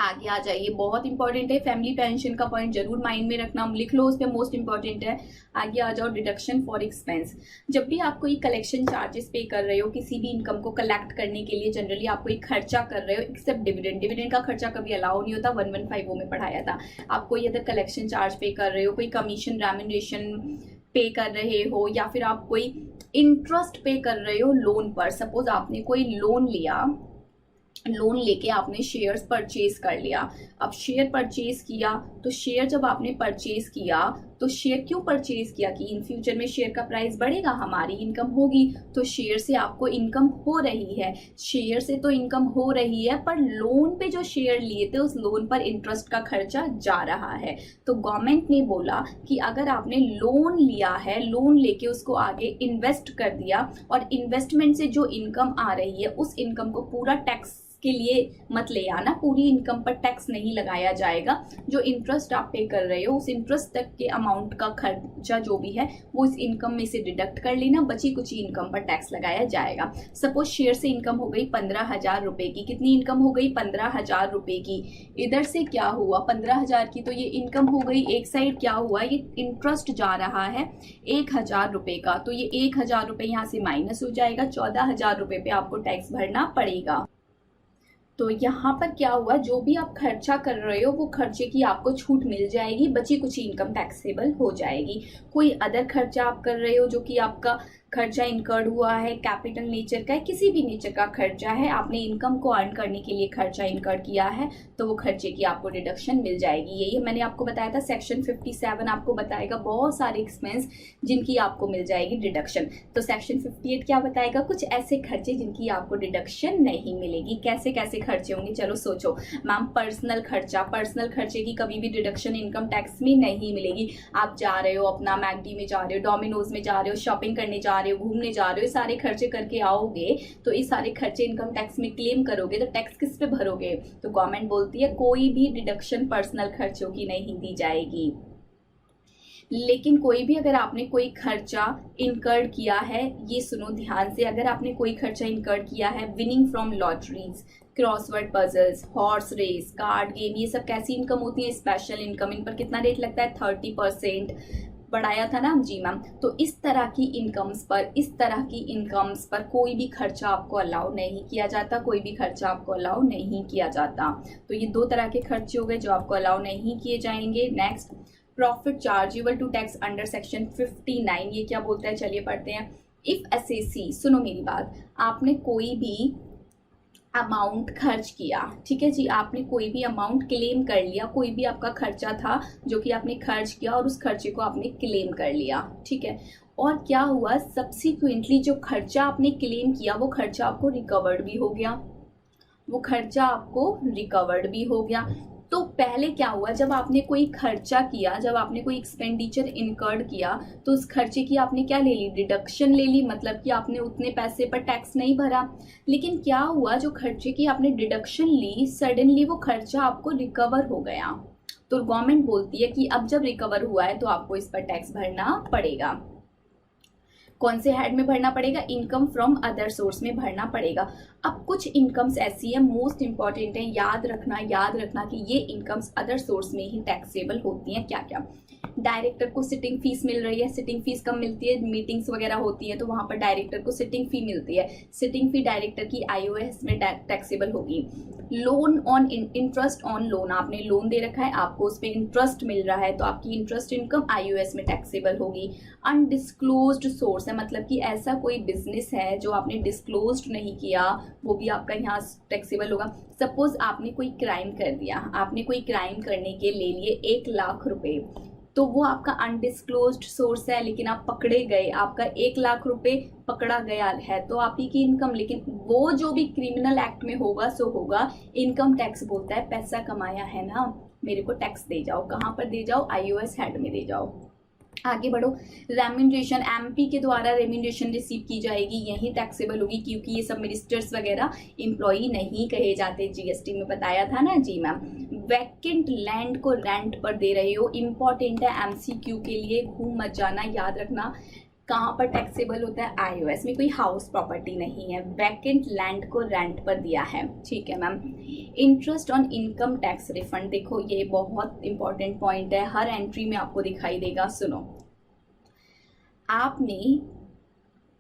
आगे आ जाइए, बहुत इंपॉर्टेंट है। फैमिली पेंशन का पॉइंट जरूर माइंड में रखना, लिख लो, उस पर मोस्ट इंपॉर्टेंट है। आगे आ जाओ, डिडक्शन फॉर एक्सपेंस। जब भी आप कोई कलेक्शन चार्जेस पे कर रहे हो, किसी भी इनकम को कलेक्ट करने के लिए जनरली आप कोई खर्चा कर रहे हो, एक्सेप्ट डिविडेंड, डिविडेंड का खर्चा कभी अलाउ नहीं होता, 115 में पढ़ाया था। आप कोई अदर कलेक्शन चार्ज पे कर रहे हो, कोई कमीशन रेम्यूनरेशन पे कर रहे हो, या फिर आप कोई इंटरेस्ट पे कर रहे हो लोन पर। सपोज आपने कोई लोन लिया, लोन लेके आपने शेयर्स परचेज कर लिया। अब शेयर परचेज किया, तो शेयर जब आपने परचेज किया तो शेयर क्यों परचेज किया कि इन फ्यूचर में शेयर का प्राइस बढ़ेगा, हमारी इनकम होगी, तो शेयर से आपको इनकम हो रही है। शेयर से तो इनकम हो रही है, पर लोन पे जो शेयर लिए थे उस लोन पर इंटरेस्ट का खर्चा जा रहा है। तो गवर्नमेंट ने बोला कि अगर आपने लोन लिया है, लोन लेके उसको आगे इन्वेस्ट कर दिया और इन्वेस्टमेंट से जो इनकम आ रही है उस इनकम को पूरा टैक्स के लिए मत ले आना, पूरी इनकम पर टैक्स नहीं लगाया जाएगा। जो इंटरेस्ट आप पे कर रहे हो उस इंटरेस्ट तक के अमाउंट का खर्चा जो भी है वो इस इनकम में से डिडक्ट कर लेना, बची कुछ इनकम पर टैक्स लगाया जाएगा। सपोज शेयर से इनकम हो गई 15,000 रुपए की। कितनी इनकम हो गई? 15,000 रुपए की। इधर से क्या हुआ, 15,000 की तो ये इनकम हो गई। एक साइड क्या हुआ, ये इंटरेस्ट जा रहा है 1,000 रुपए का, तो ये 1,000 रुपए यहाँ से माइनस हो जाएगा। 14,000 रुपए पे आपको टैक्स भरना पड़ेगा। तो यहाँ पर क्या हुआ, जो भी आप खर्चा कर रहे हो वो खर्चे की आपको छूट मिल जाएगी, बची कुछ इनकम टैक्सेबल हो जाएगी। कोई अदर खर्चा आप कर रहे हो जो कि आपका खर्चा इनकर्ड हुआ है, कैपिटल नेचर का है, किसी भी नेचर का खर्चा है, आपने इनकम को अर्न करने के लिए खर्चा इनकर्ड किया है, तो वो खर्चे की आपको डिडक्शन मिल जाएगी। यही मैंने आपको बताया था, सेक्शन 57 आपको बताएगा बहुत सारे एक्सपेंस जिनकी आपको मिल जाएगी डिडक्शन। तो सेक्शन 58 क्या बताएगा, कुछ ऐसे खर्चे जिनकी आपको डिडक्शन नहीं मिलेगी। कैसे कैसे खर्चे होंगे, चलो सोचो। मैम पर्सनल खर्चा, पर्सनल खर्चे की कभी भी डिडक्शन इनकम टैक्स में नहीं मिलेगी। आप जा रहे हो अपना मैकडी में जा रहे हो, डोमिनोज में जा रहे हो, शॉपिंग करने जा रहे हो, घूमने जा रहे हो, सारे खर्चे करके आओगे तो ये सारे खर्चे इनकम टैक्स में क्लेम करोगे, तो टैक्स किस पे भरोगे? तो गवर्नमेंट बोलती है कोई भी डिडक्शन पर्सनल खर्चों की नहीं दी जाएगी। लेकिन कोई भी अगर आपने कोई खर्चा इनकर्ड किया है, ये सुनो ध्यान से, अगर आपने कोई खर्चा इनकर्ड किया है winning from lotteries, crossword puzzles, horse race, card game, ये सब कैसी इनकम होती है? Special income. इन पर कितना रेट लगता है? 30% बढ़ाया था ना जी मैम। तो इस तरह की इनकम्स पर कोई भी खर्चा आपको अलाउ नहीं किया जाता, कोई भी खर्चा आपको अलाउ नहीं किया जाता। तो ये दो तरह के खर्चे हो गए जो आपको अलाउ नहीं किए जाएंगे। Next, profit chargeable to tax under section 59, ये क्या बोलता है, चलिए पढ़ते हैं। इफ एसएसी, सुनो मेरी बात, आपने कोई भी अमाउंट खर्च किया, ठीक है जी, आपने कोई भी अमाउंट क्लेम कर लिया, कोई भी आपका खर्चा था जो कि आपने खर्च किया और उस खर्चे को आपने क्लेम कर लिया, ठीक है, और क्या हुआ, सब्सिक्वेंटली जो खर्चा आपने क्लेम किया वो खर्चा आपको रिकवर्ड भी हो गया, तो पहले क्या हुआ, जब आपने कोई खर्चा किया, जब आपने कोई एक्सपेंडिचर इनकर्ड किया तो उस खर्चे की आपने क्या ले ली, डिडक्शन ले ली, मतलब कि आपने उतने पैसे पर टैक्स नहीं भरा। लेकिन क्या हुआ, जो खर्चे की आपने डिडक्शन ली, सडनली वो खर्चा आपको रिकवर हो गया, तो गवर्नमेंट बोलती है कि अब जब रिकवर हुआ है तो आपको इस पर टैक्स भरना पड़ेगा। कौन से हेड में भरना पड़ेगा? इनकम फ्रॉम अदर सोर्स में भरना पड़ेगा। अब कुछ इनकम्स ऐसी है, मोस्ट इंपॉर्टेंट है, याद रखना कि ये इनकम्स अदर सोर्स में ही टैक्सेबल होती हैं। क्या क्या? डायरेक्टर को सिटिंग फीस मिल रही है। सिटिंग फीस कब मिलती है? मीटिंग्स वगैरह होती है तो वहां पर डायरेक्टर को सिटिंग फी मिलती है। सिटिंग फी डायरेक्टर की आईओएस में टैक्सेबल होगी। Loan on interest on loan, आपने लोन दे रखा है, आपको उस पर इंटरेस्ट मिल रहा है तो आपकी इंटरेस्ट इनकम आईओएस में टैक्सेबल होगी। अनडिस्क्लोज्ड सोर्स है, मतलब कि ऐसा कोई बिजनेस है जो आपने डिस्क्लोज्ड नहीं किया, वो भी आपका यहाँ टैक्सेबल होगा। सपोज आपने कोई क्राइम कर दिया, आपने कोई क्राइम करने के ले लिए 1 लाख रुपए, तो वो आपका अनडिस्क्लोज्ड सोर्स है, लेकिन आप पकड़े गए, आपका 1 लाख रुपए पकड़ा गया है तो आप ही की इनकम, लेकिन वो जो भी क्रिमिनल एक्ट में होगा सो होगा। इनकम टैक्स बोलता है पैसा कमाया है ना, मेरे को टैक्स दे जाओ। कहाँ पर दे जाओ? आईओएस हेड में दे जाओ। आगे बढ़ो। रेम्यूनरेशन, एमपी के द्वारा रेम्यूनरेशन रिसीव की जाएगी, यही टैक्सेबल होगी, क्योंकि ये सब मिनिस्टर्स वगैरह एम्प्लॉई नहीं कहे जाते, जीएसटी में बताया था ना जी मैम। वैकेंट लैंड को रेंट पर दे रहे हो, इंपॉर्टेंट है एमसीक्यू के लिए, घूम मत जाना, याद रखना। कहाँ पर टैक्सेबल होता है? आईओएस में। कोई हाउस प्रॉपर्टी नहीं है, वैकेंट लैंड को रेंट पर दिया है, ठीक है ma'am. Interest on income tax refund, देखो ये बहुत इंपॉर्टेंट पॉइंट है, हर एंट्री में आपको दिखाई देगा। सुनो, आपने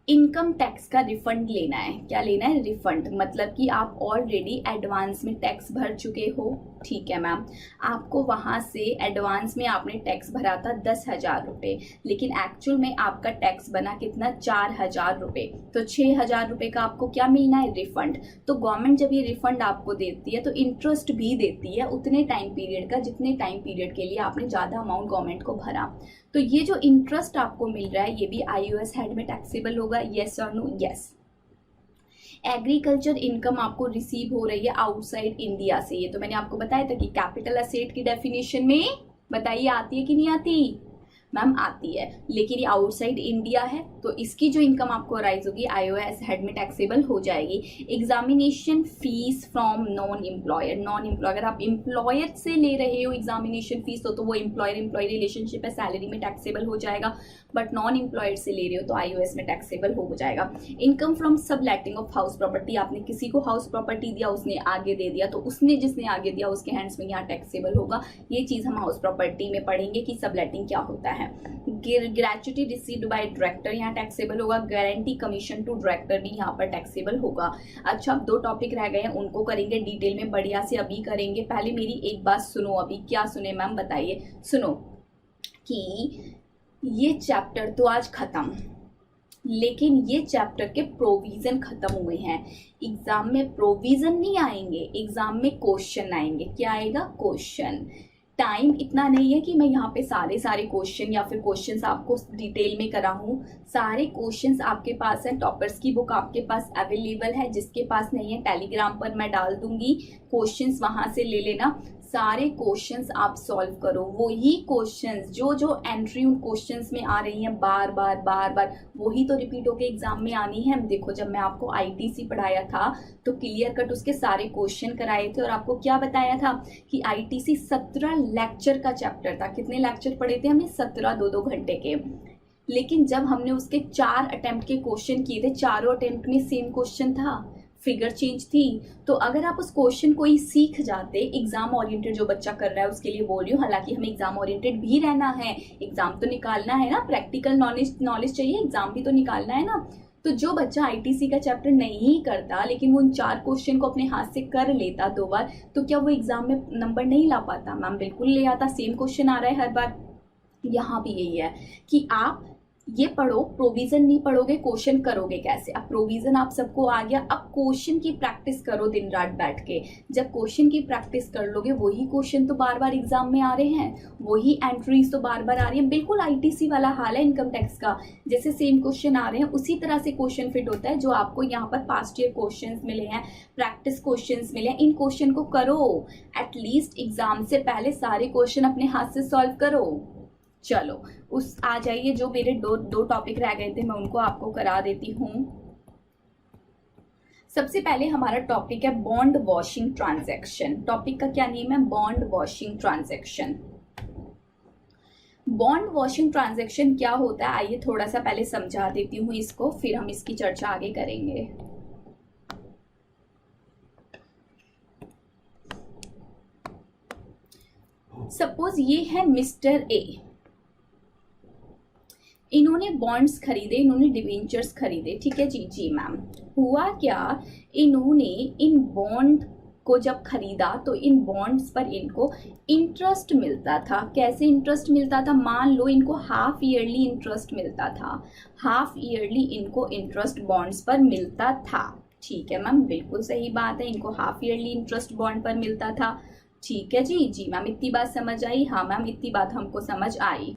इनकम टैक्स का रिफंड लेना है। क्या लेना है? रिफंड। मतलब कि आप ऑलरेडी एडवांस में टैक्स भर चुके हो, ठीक है मैम। आपको वहां से एडवांस में आपने टैक्स भरा था 10,000 रुपये, लेकिन एक्चुअल में आपका टैक्स बना कितना? 4,000 रुपये। तो 6,000 रुपये का आपको क्या मिलना है? रिफंड। तो गवर्नमेंट जब ये रिफंड आपको देती है तो इंटरेस्ट भी देती है उतने टाइम पीरियड का जितने टाइम पीरियड के लिए आपने ज़्यादा अमाउंट गवर्नमेंट को भरा। तो ये जो इंटरेस्ट आपको मिल रहा है ये भी आईओएस हेड में टैक्सेबल होगा, येस और नो? यस। एग्रीकल्चर इनकम आपको रिसीव हो रही है आउटसाइड इंडिया से, ये तो मैंने आपको बताया था कि कैपिटल एसेट की डेफिनेशन में, बताइए आती है कि नहीं आती? मैम आती है, लेकिन ये आउटसाइड इंडिया है तो इसकी जो इनकम आपको राइज होगी आईओएस हेड में टैक्सेबल हो जाएगी। Examination fees from non employer, non employer, अगर आप एम्प्लॉयर से ले रहे हो एग्जामिनेशन फीस तो वो एम्प्लॉयर एम्प्लॉय रिलेशनशिप है, सैलरी में टैक्सेबल हो जाएगा। बट नॉन एम्प्लॉयर से ले रहे हो तो आईओएस में टैक्सेबल हो जाएगा। Income from subletting of house property, आपने किसी को हाउस प्रॉपर्टी दिया, उसने आगे दे दिया, तो उसने जिसने आगे दिया उसके हैंड्स में यहाँ टैक्सेबल होगा। ये चीज हम हाउस प्रॉपर्टी में पढ़ेंगे कि सबलेटिंग क्या होता है। ग्रेचुटी रिसीव्ड बाय डायरेक्टर यहाँ टैक्सेबल होगा। गारंटी कमीशन टू डायरेक्टर भी यहाँ पर टैक्सेबल होगा। अच्छा, अब 2 टॉपिक रह गए हैं, उनको करेंगे डिटेल में, बढ़िया से अभी करेंगे। पहले मेरी एक बात सुनो, अभी क्या सुने मैम बताइए। सुनो कि ये चैप्टर तो आज खत्म, लेकिन ये चैप्टर के प्रोविजन खत्म हुए हैं। एग्जाम में प्रोविजन नहीं आएंगे, एग्जाम में क्वेश्चन आएंगे। क्या आएगा? क्वेश्चन। टाइम इतना नहीं है कि मैं यहाँ पे सारे क्वेश्चन या फिर क्वेश्चंस आपको डिटेल में कराऊँ। सारे क्वेश्चंस आपके पास है, टॉपर्स की बुक आपके पास अवेलेबल है। जिसके पास नहीं है टेलीग्राम पर मैं डाल दूंगी, क्वेश्चंस वहां से ले लेना। सारे क्वेश्चंस आप सॉल्व करो, वही क्वेश्चंस जो एंट्री उन क्वेश्चंस में आ रही हैं बार बार वही तो रिपीट होके एग्जाम में आनी है। देखो, जब मैं आपको आईटीसी पढ़ाया था तो क्लियर कट उसके सारे क्वेश्चन कराए थे और आपको क्या बताया था कि आईटीसी 17 लेक्चर का चैप्टर था। कितने लेक्चर पढ़े थे हमने? 17, 2-2 घंटे के। लेकिन जब हमने उसके 4 अटेम्प्ट के क्वेश्चन किए थे, चारों अटेम्प्ट में सेम क्वेश्चन था, फिगर चेंज थी। तो अगर आप उस क्वेश्चन को ही सीख जाते, एग्जाम ओरिएंटेड जो बच्चा कर रहा है उसके लिए बोल रही हूँ, हालांकि हमें एग्जाम ओरिएंटेड भी रहना है, एग्जाम तो निकालना है ना, प्रैक्टिकल नॉलेज चाहिए, एग्जाम भी तो निकालना है ना। तो जो बच्चा आईटीसी का चैप्टर नहीं करता लेकिन वो उन 4 क्वेश्चन को अपने हाथ से कर लेता 2 बार, तो क्या वो एग्जाम में नंबर नहीं ला पाता? मैम बिल्कुल ले आता, सेम क्वेश्चन आ रहा है हर बार। यहाँ भी यही है कि आप ये पढ़ो, प्रोविजन नहीं पढ़ोगे, क्वेश्चन करोगे कैसे? अब प्रोविजन आप सबको आ गया, अब क्वेश्चन की प्रैक्टिस करो दिन रात बैठ के। जब क्वेश्चन की प्रैक्टिस कर लोगे, वही क्वेश्चन तो बार बार एग्जाम में आ रहे हैं, वही एंट्रीज तो बार बार आ रही है। बिल्कुल आईटीसी वाला हाल है इनकम टैक्स का, जैसे सेम क्वेश्चन आ रहे हैं उसी तरह से क्वेश्चन फिट होता है। जो आपको यहाँ पर पास्ट ईयर क्वेश्चन मिले हैं, प्रैक्टिस क्वेश्चन मिले हैं, इन क्वेश्चन को करो। एटलीस्ट एग्जाम से पहले सारे क्वेश्चन अपने हाथ से सॉल्व करो। चलो उस आ जाइए, जो मेरे दो टॉपिक रह गए थे मैं उनको आपको करा देती हूँ। सबसे पहले हमारा टॉपिक है बॉन्ड वॉशिंग ट्रांजैक्शन। टॉपिक का क्या नेम है? Bond washing transaction. Bond washing transaction क्या होता है आइए थोड़ा सा पहले समझा देती हूँ इसको, फिर हम इसकी चर्चा आगे करेंगे। सपोज ये है मिस्टर ए, इन्होंने बॉन्ड्स खरीदे, इन्होंने डिवेंचर्स खरीदे, ठीक है जी मैम। हुआ क्या, इन्होंने इन बॉन्ड को जब खरीदा तो इन बॉन्ड्स पर इनको इंटरेस्ट मिलता था। कैसे इंटरेस्ट मिलता था? मान लो इनको हाफ ईयरली इंटरेस्ट मिलता था, हाफ ईयरली इनको इंटरेस्ट बॉन्ड्स पर मिलता था, ठीक है मैम, बिल्कुल सही बात है, इनको हाफ ईयरली इंटरेस्ट बॉन्ड पर मिलता था, ठीक है जी मैम। इतनी बात समझ आई? हाँ मैम, इतनी बात हमको समझ आई।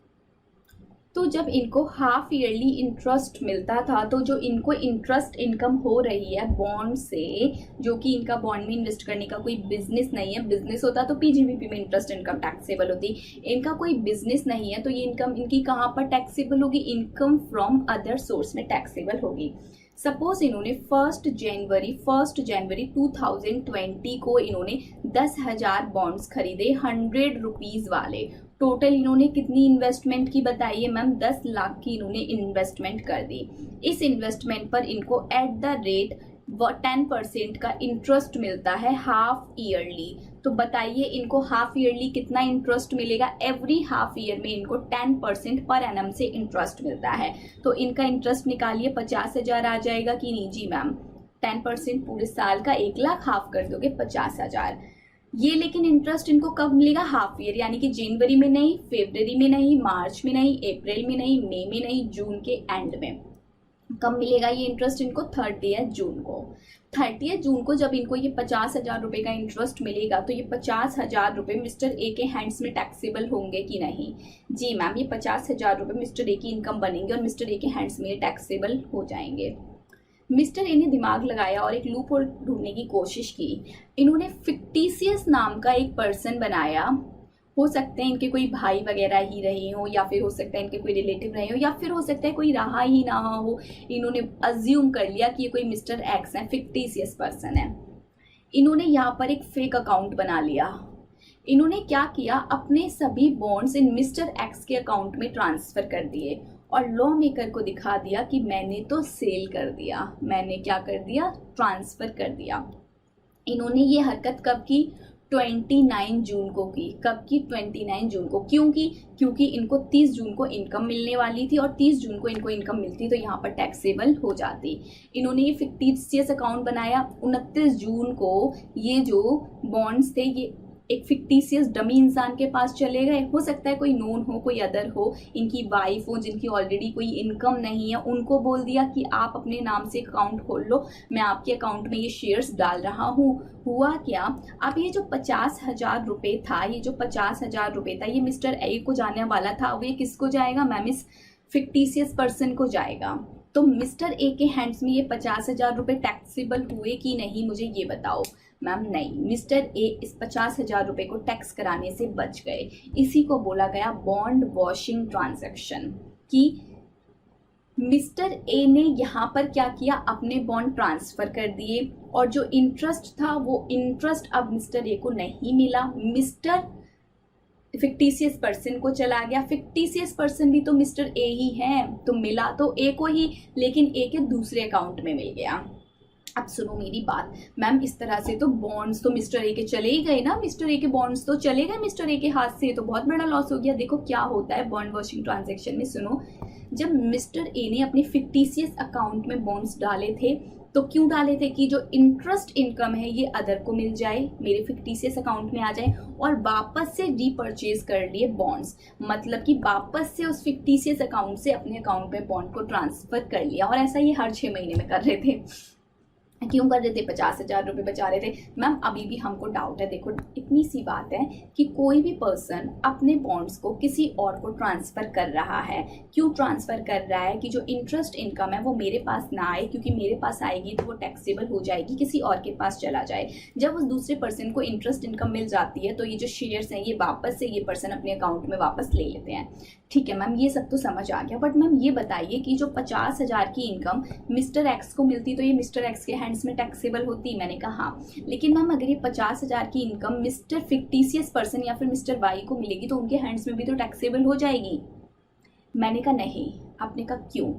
तो जब इनको हाफ ईयरली इंटरेस्ट मिलता था तो जो इनको इंटरेस्ट इनकम हो रही है बॉन्ड से, जो कि इनका बॉन्ड में इन्वेस्ट करने का कोई बिजनेस नहीं है, बिजनेस होता तो पीजीबीपी में इंटरेस्ट इनकम टैक्सेबल होती, इनका कोई बिजनेस नहीं है तो ये इनकम इनकी कहाँ पर टैक्सेबल होगी? इनकम फ्रॉम अदर सोर्स में टैक्सेबल होगी। सपोज इन्होंने 1 जनवरी 2020 को इन्होंने 10,000 बॉन्ड्स खरीदे 100 रुपीज वाले। टोटल इन्होंने कितनी इन्वेस्टमेंट की बताइए मैम, 10 लाख की इन्होंने इन्वेस्टमेंट कर दी। इस इन्वेस्टमेंट पर इनको एट द रेट 10% का इंटरेस्ट मिलता है हाफ ईयरली। तो बताइए इनको हाफ ईयरली कितना इंटरेस्ट मिलेगा? एवरी हाफ ईयर में इनको 10% पर एनम से इंटरेस्ट मिलता है। तो इनका इंटरेस्ट निकालिए, 50,000 आ जाएगा कि नहीं जी मैम? 10% पूरे साल का 1 लाख, हाफ कर दोगे 50,000। ये लेकिन इंटरेस्ट इनको कब मिलेगा? हाफ ईयर, यानी कि जनवरी में नहीं, फरवरी में नहीं, मार्च में नहीं, अप्रैल में नहीं, मई में नहीं, जून के एंड में। कब मिलेगा ये इंटरेस्ट इनको? 30 जून को। 30 जून को जब इनको ये 50,000 रुपए का इंटरेस्ट मिलेगा तो ये 50,000 रुपए मिस्टर ए के हैंड्स में टैक्सेबल होंगे कि नहीं? जी मैम, ये 50,000 रुपए मिस्टर ए की इनकम बनेंगे और मिस्टर ए के हैंड्स में टैक्सेबल हो जाएंगे। मिस्टर ए ने दिमाग लगाया और एक लूप होल ढूंढने की कोशिश की। इन्होंने फिक्टिशियस नाम का एक पर्सन बनाया। हो सकते हैं इनके कोई भाई वगैरह ही रहे हो, या फिर हो सकता है इनके कोई रिलेटिव रहे हो, या फिर हो सकता है कोई रहा ही ना हो। इन्होंने अज्यूम कर लिया कि ये कोई मिस्टर एक्स है, फिक्टिशियस पर्सन है। इन्होंने यहाँ पर एक फेक अकाउंट बना लिया। इन्होंने क्या किया, अपने सभी बॉन्ड्स इन मिस्टर एक्स के अकाउंट में ट्रांसफर कर दिए और लॉ मेकर को दिखा दिया कि मैंने तो सेल कर दिया। मैंने क्या कर दिया? ट्रांसफर कर दिया। इन्होंने ये हरकत कब की? 29 जून को की। कब की? 29 जून को। क्योंकि इनको 30 जून को इनकम मिलने वाली थी और 30 जून को इनको इनकम मिलती तो यहाँ पर टैक्सेबल हो जाती। इन्होंने ये फिक्टिशियस अकाउंट बनाया। 29 जून को ये जो बॉन्ड्स थे ये एक फिक्टिशियस डमी इंसान के पास चले गए। हो सकता है कोई नोन हो, कोई अदर हो, इनकी वाइफ हो जिनकी ऑलरेडी कोई इनकम नहीं है, उनको बोल दिया कि आप अपने नाम से अकाउंट खोल लो, मैं आपके अकाउंट में ये शेयर्स डाल रहा हूँ। हुआ क्या, अब ये जो 50,000 रुपये था, ये जो 50,000 रुपये था ये मिस्टर ए को जाने वाला था। अब ये किसको जाएगा मैम? इस फिक्टिशियस पर्सन को जाएगा। तो मिस्टर ए के हैंड्स में ये 50,000 रुपये टैक्सेबल हुए कि नहीं, मुझे ये बताओ। मैम नहीं, मिस्टर ए इस 50,000 रुपये को टैक्स कराने से बच गए। इसी को बोला गया बॉन्ड वॉशिंग ट्रांजैक्शन। कि मिस्टर ए ने यहाँ पर क्या किया, अपने बॉन्ड ट्रांसफर कर दिए और जो इंटरेस्ट था वो इंटरेस्ट अब मिस्टर ए को नहीं मिला, मिस्टर फिक्टिशियस पर्सन को चला गया। फिक्टिशियस पर्सन भी तो मिस्टर ए ही है, तो मिला तो ए को ही, लेकिन ए के दूसरे अकाउंट में मिल गया। अब सुनो मेरी बात मैम, इस तरह से तो बॉन्ड्स तो मिस्टर ए के चले ही गए ना, मिस्टर ए के बॉन्ड्स तो चले गए मिस्टर ए के हाथ से, तो बहुत बड़ा लॉस हो गया। देखो क्या होता है बॉन्ड वॉशिंग ट्रांजैक्शन में, सुनो। जब मिस्टर ए ने अपने फिक्टिशियस अकाउंट में बॉन्ड्स डाले थे तो क्यों डाले थे? कि जो इंटरेस्ट इनकम है ये अदर को मिल जाए, मेरे फिक्टिशियस अकाउंट में आ जाए, और वापस से रीपर्चेज कर लिए बॉन्ड्स। मतलब कि वापस से उस फिक्टिशियस अकाउंट से अपने अकाउंट में बॉन्ड को ट्रांसफर कर लिया। और ऐसा ये हर 6 महीने में कर रहे थे। क्यों कर रहे थे? 50,000 रुपये बचा रहे थे। मैम अभी भी हमको डाउट है। देखो इतनी सी बात है कि कोई भी पर्सन अपने बॉन्ड्स को किसी और को ट्रांसफ़र कर रहा है, क्यों ट्रांसफ़र कर रहा है? कि जो इंटरेस्ट इनकम है वो मेरे पास ना आए, क्योंकि मेरे पास आएगी तो वो टैक्सेबल हो जाएगी, किसी और के पास चला जाए। जब उस दूसरे पर्सन को इंटरेस्ट इनकम मिल जाती है तो ये जो शेयर्स हैं ये वापस से ये पर्सन अपने अकाउंट में वापस ले लेते हैं। ठीक है मैम, ये सब तो समझ आ गया। बट मैम ये बताइए कि जो 50,000 की इनकम मिस्टर एक्स को मिलती तो ये मिस्टर एक्स के हैंड्स में टैक्सेबल होती। मैंने कहा हाँ, लेकिन मैम अगर ये 50,000 की इनकम मिस्टर फिक्टिशियस पर्सन या फिर मिस्टर वाई को मिलेगी तो उनके हैंड्स में भी तो टैक्सेबल हो जाएगी। मैंने कहा नहीं। आपने कहा क्यों?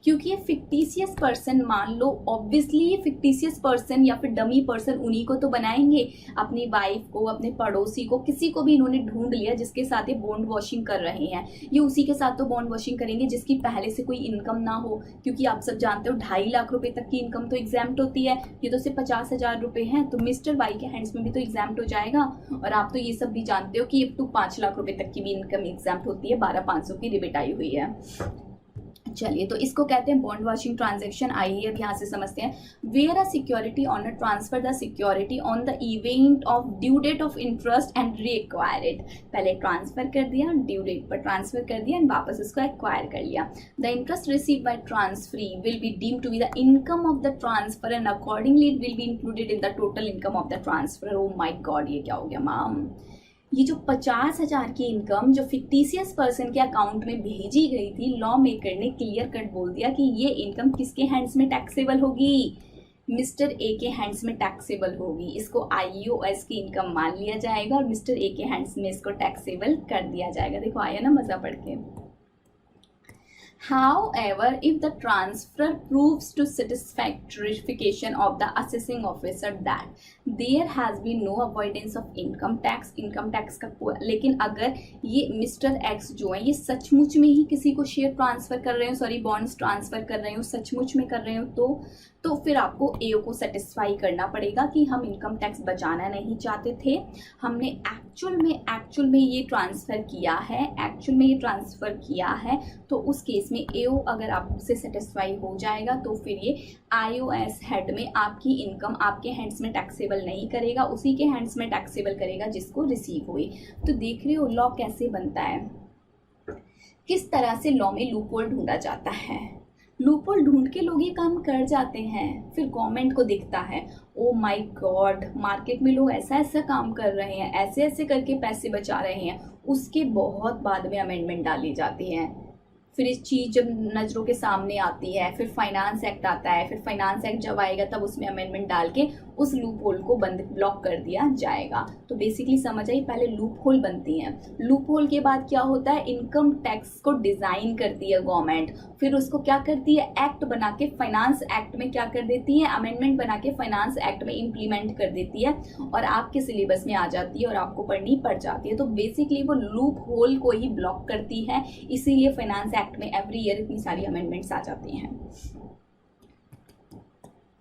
क्योंकि ये फिक्टिशियस पर्सन, मान लो ऑब्वियसली ये फिक्टिशियस पर्सन या फिर डमी पर्सन उन्हीं को तो बनाएंगे, अपनी वाइफ को, अपने पड़ोसी को, किसी को भी इन्होंने ढूंढ लिया जिसके साथ ये बॉन्ड वॉशिंग कर रहे हैं। ये उसी के साथ तो बॉन्ड वॉशिंग करेंगे जिसकी पहले से कोई इनकम ना हो, क्योंकि आप सब जानते हो 2.5 लाख रुपए तक की इनकम तो एग्जाम्प्ट होती है। ये तो सिर्फ 50,000 रुपए हैं, तो मिस्टर वाई के हैंड्स में भी तो एग्जाम्प्ट हो जाएगा। और आप तो ये सब भी जानते हो कि अप टू 5 लाख रुपए तक की भी इनकम एग्जाम्प्ट होती है। 12,500 की रिबेट आई हुई है। चलिए, तो इसको कहते हैं बॉन्ड वॉशिंग ट्रांजैक्शन। आइए अब यहाँ से समझते हैं। Where a security owner transfer the security on the event of due date of interest and reacquire it. पहले ट्रांसफर कर दिया, ड्यू डेट पर ट्रांसफर कर दिया एंड वापस इसको एक्वायर कर लिया। The interest receive by transferee will be deemed to be the income of the transferor and accordingly it will be included in the total income of the transferor. Oh my God, ये क्या हो गया ma'am? ये जो 50,000 की income जो fictitious person के account में भेजी गई थी, लॉ मेकर ने क्लियर कट बोल दिया कि ये इनकम किसके हैंड्स में टैक्सेबल होगी, मिस्टर ए के हैंड्स में टैक्सेबल होगी। इसको IOS की इनकम मान लिया जाएगा और मिस्टर ए के हैंड्स में इसको टैक्सेबल कर दिया जाएगा। देखो आया ना मजा पढ़ के। However, if the transfer proves to satisfaction of the assessing officer that there has been no avoidance of income tax का लेकिन अगर ये मिस्टर एक्स जो है ये सचमुच में ही किसी को शेयर ट्रांसफर कर रहे हो, सॉरी बॉन्ड्स ट्रांसफर कर रहे हो, सचमुच में कर रहे हो तो फिर आपको एओ को सेटिस्फाई करना पड़ेगा कि हम इनकम टैक्स बचाना नहीं चाहते थे, हमने एक्चुअल में ये ट्रांसफ़र किया है, तो उस केस में एओ अगर आपसे सेटिस्फाई हो जाएगा तो फिर ये IOS हेड में आपकी इनकम आपके हैंड्स में टैक्सेबल नहीं करेगा, उसी के हैंड्स में टैक्सेबल करेगा जिसको रिसीव हुई। तो देख रहे हो लॉ कैसे बनता है, किस तरह से लॉ में लूपहोल ढूंढा जाता है। लूपहोल ढूंढ के लोग ये काम कर जाते हैं, फिर गवर्नमेंट को दिखता है ओ माय गॉड मार्केट में लोग ऐसा ऐसा काम कर रहे हैं, ऐसे ऐसे करके पैसे बचा रहे हैं, उसके बहुत बाद में अमेंडमेंट डाली जाती है। फिर इस चीज़ जब नज़रों के सामने आती है, फिर फाइनेंस एक्ट आता है, फिर फाइनेंस एक्ट जब आएगा तब उसमें अमेंडमेंट डाल के उस लूप होल को ब्लॉक कर दिया जाएगा। तो बेसिकली समझ आई, पहले लूप होल बनती हैं, लूप होल के बाद क्या होता है, इनकम टैक्स को डिज़ाइन करती है गवर्नमेंट, फिर उसको क्या करती है, एक्ट बना के फाइनेंस एक्ट में क्या कर देती है, अमेंडमेंट बना के फाइनेंस एक्ट में इम्प्लीमेंट कर देती है और आपके सिलेबस में आ जाती है और आपको पढ़नी पड़ जाती है। तो बेसिकली वो लूप होल को ही ब्लॉक करती है, इसीलिए फाइनेंस एक्ट में एवरी ईयर इतनी सारी अमेंडमेंट्स आ जाती हैं।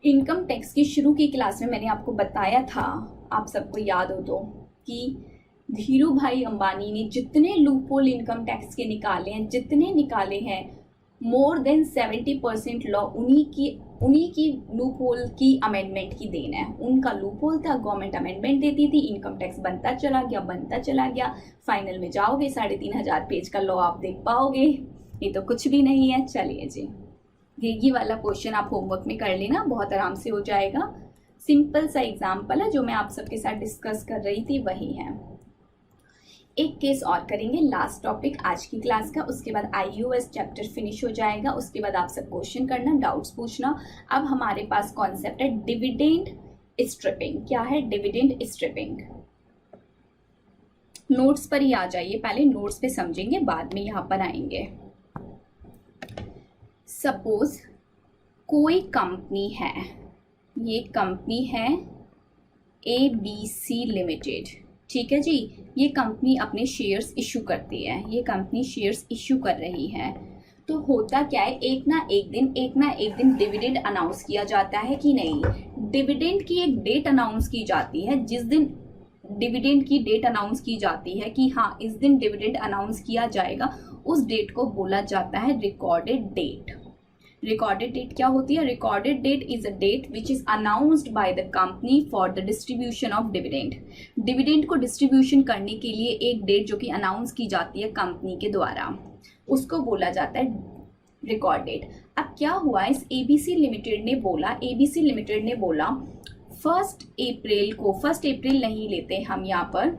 इनकम टैक्स की शुरू की क्लास में मैंने आपको बताया था, आप सबको याद हो तो, कि धीरू भाई अंबानी ने जितने लूपहोल इनकम टैक्स के निकाले हैं मोर देन 70% लॉ उन्हीं की लूपहोल की अमेंडमेंट की देन है। उनका लूपहोल था, गवर्नमेंट अमेंडमेंट देती थी, इनकम टैक्स बनता चला गया, फाइनल में जाओगे 3,500 पेज का लॉ आप देख पाओगे, ये तो कुछ भी नहीं है। चलिए जी, ये वाला क्वेश्चन आप होमवर्क में कर लेना, बहुत आराम से हो जाएगा। सिंपल सा एग्जाम्पल है जो मैं आप सबके साथ डिस्कस कर रही थी, वही है। एक केस और करेंगे, लास्ट टॉपिक आज की क्लास का, उसके बाद IOS चैप्टर फिनिश हो जाएगा। उसके बाद आप सब क्वेश्चन करना, डाउट्स पूछना। अब हमारे पास कॉन्सेप्ट है डिविडेंड स्ट्रिपिंग। क्या है डिविडेंड स्ट्रिपिंग? नोट्स पर ही आ जाइए, पहले नोट्स पे समझेंगे, बाद में यहाँ पर आएंगे। सपोज कोई कंपनी है, ये कंपनी है ABC लिमिटेड, ठीक है जी। ये कंपनी अपने शेयर्स इशू करती है, ये कंपनी शेयर्स इशू कर रही है। तो होता क्या है, एक ना एक दिन डिविडेंड अनाउंस किया जाता है कि नहीं। डिविडेंड की एक डेट अनाउंस की जाती है, जिस दिन डिविडेंड की डेट अनाउंस की जाती है कि हाँ इस दिन डिविडेंड अनाउंस किया जाएगा, उस डेट को बोला जाता है रिकॉर्डेड डेट। रिकॉर्डेड डेट क्या होती है? Recorded date is a date which is announced by the company for the distribution of dividend. Dividend को डिस्ट्रीब्यूशन करने के लिए एक डेट जो कि अनाउंस की जाती है कंपनी के द्वारा, उसको बोला जाता है रिकॉर्ड डेट। अब क्या हुआ, इस ABC लिमिटेड ने बोला 1 अप्रैल को, 1 अप्रैल नहीं लेते हम यहाँ पर,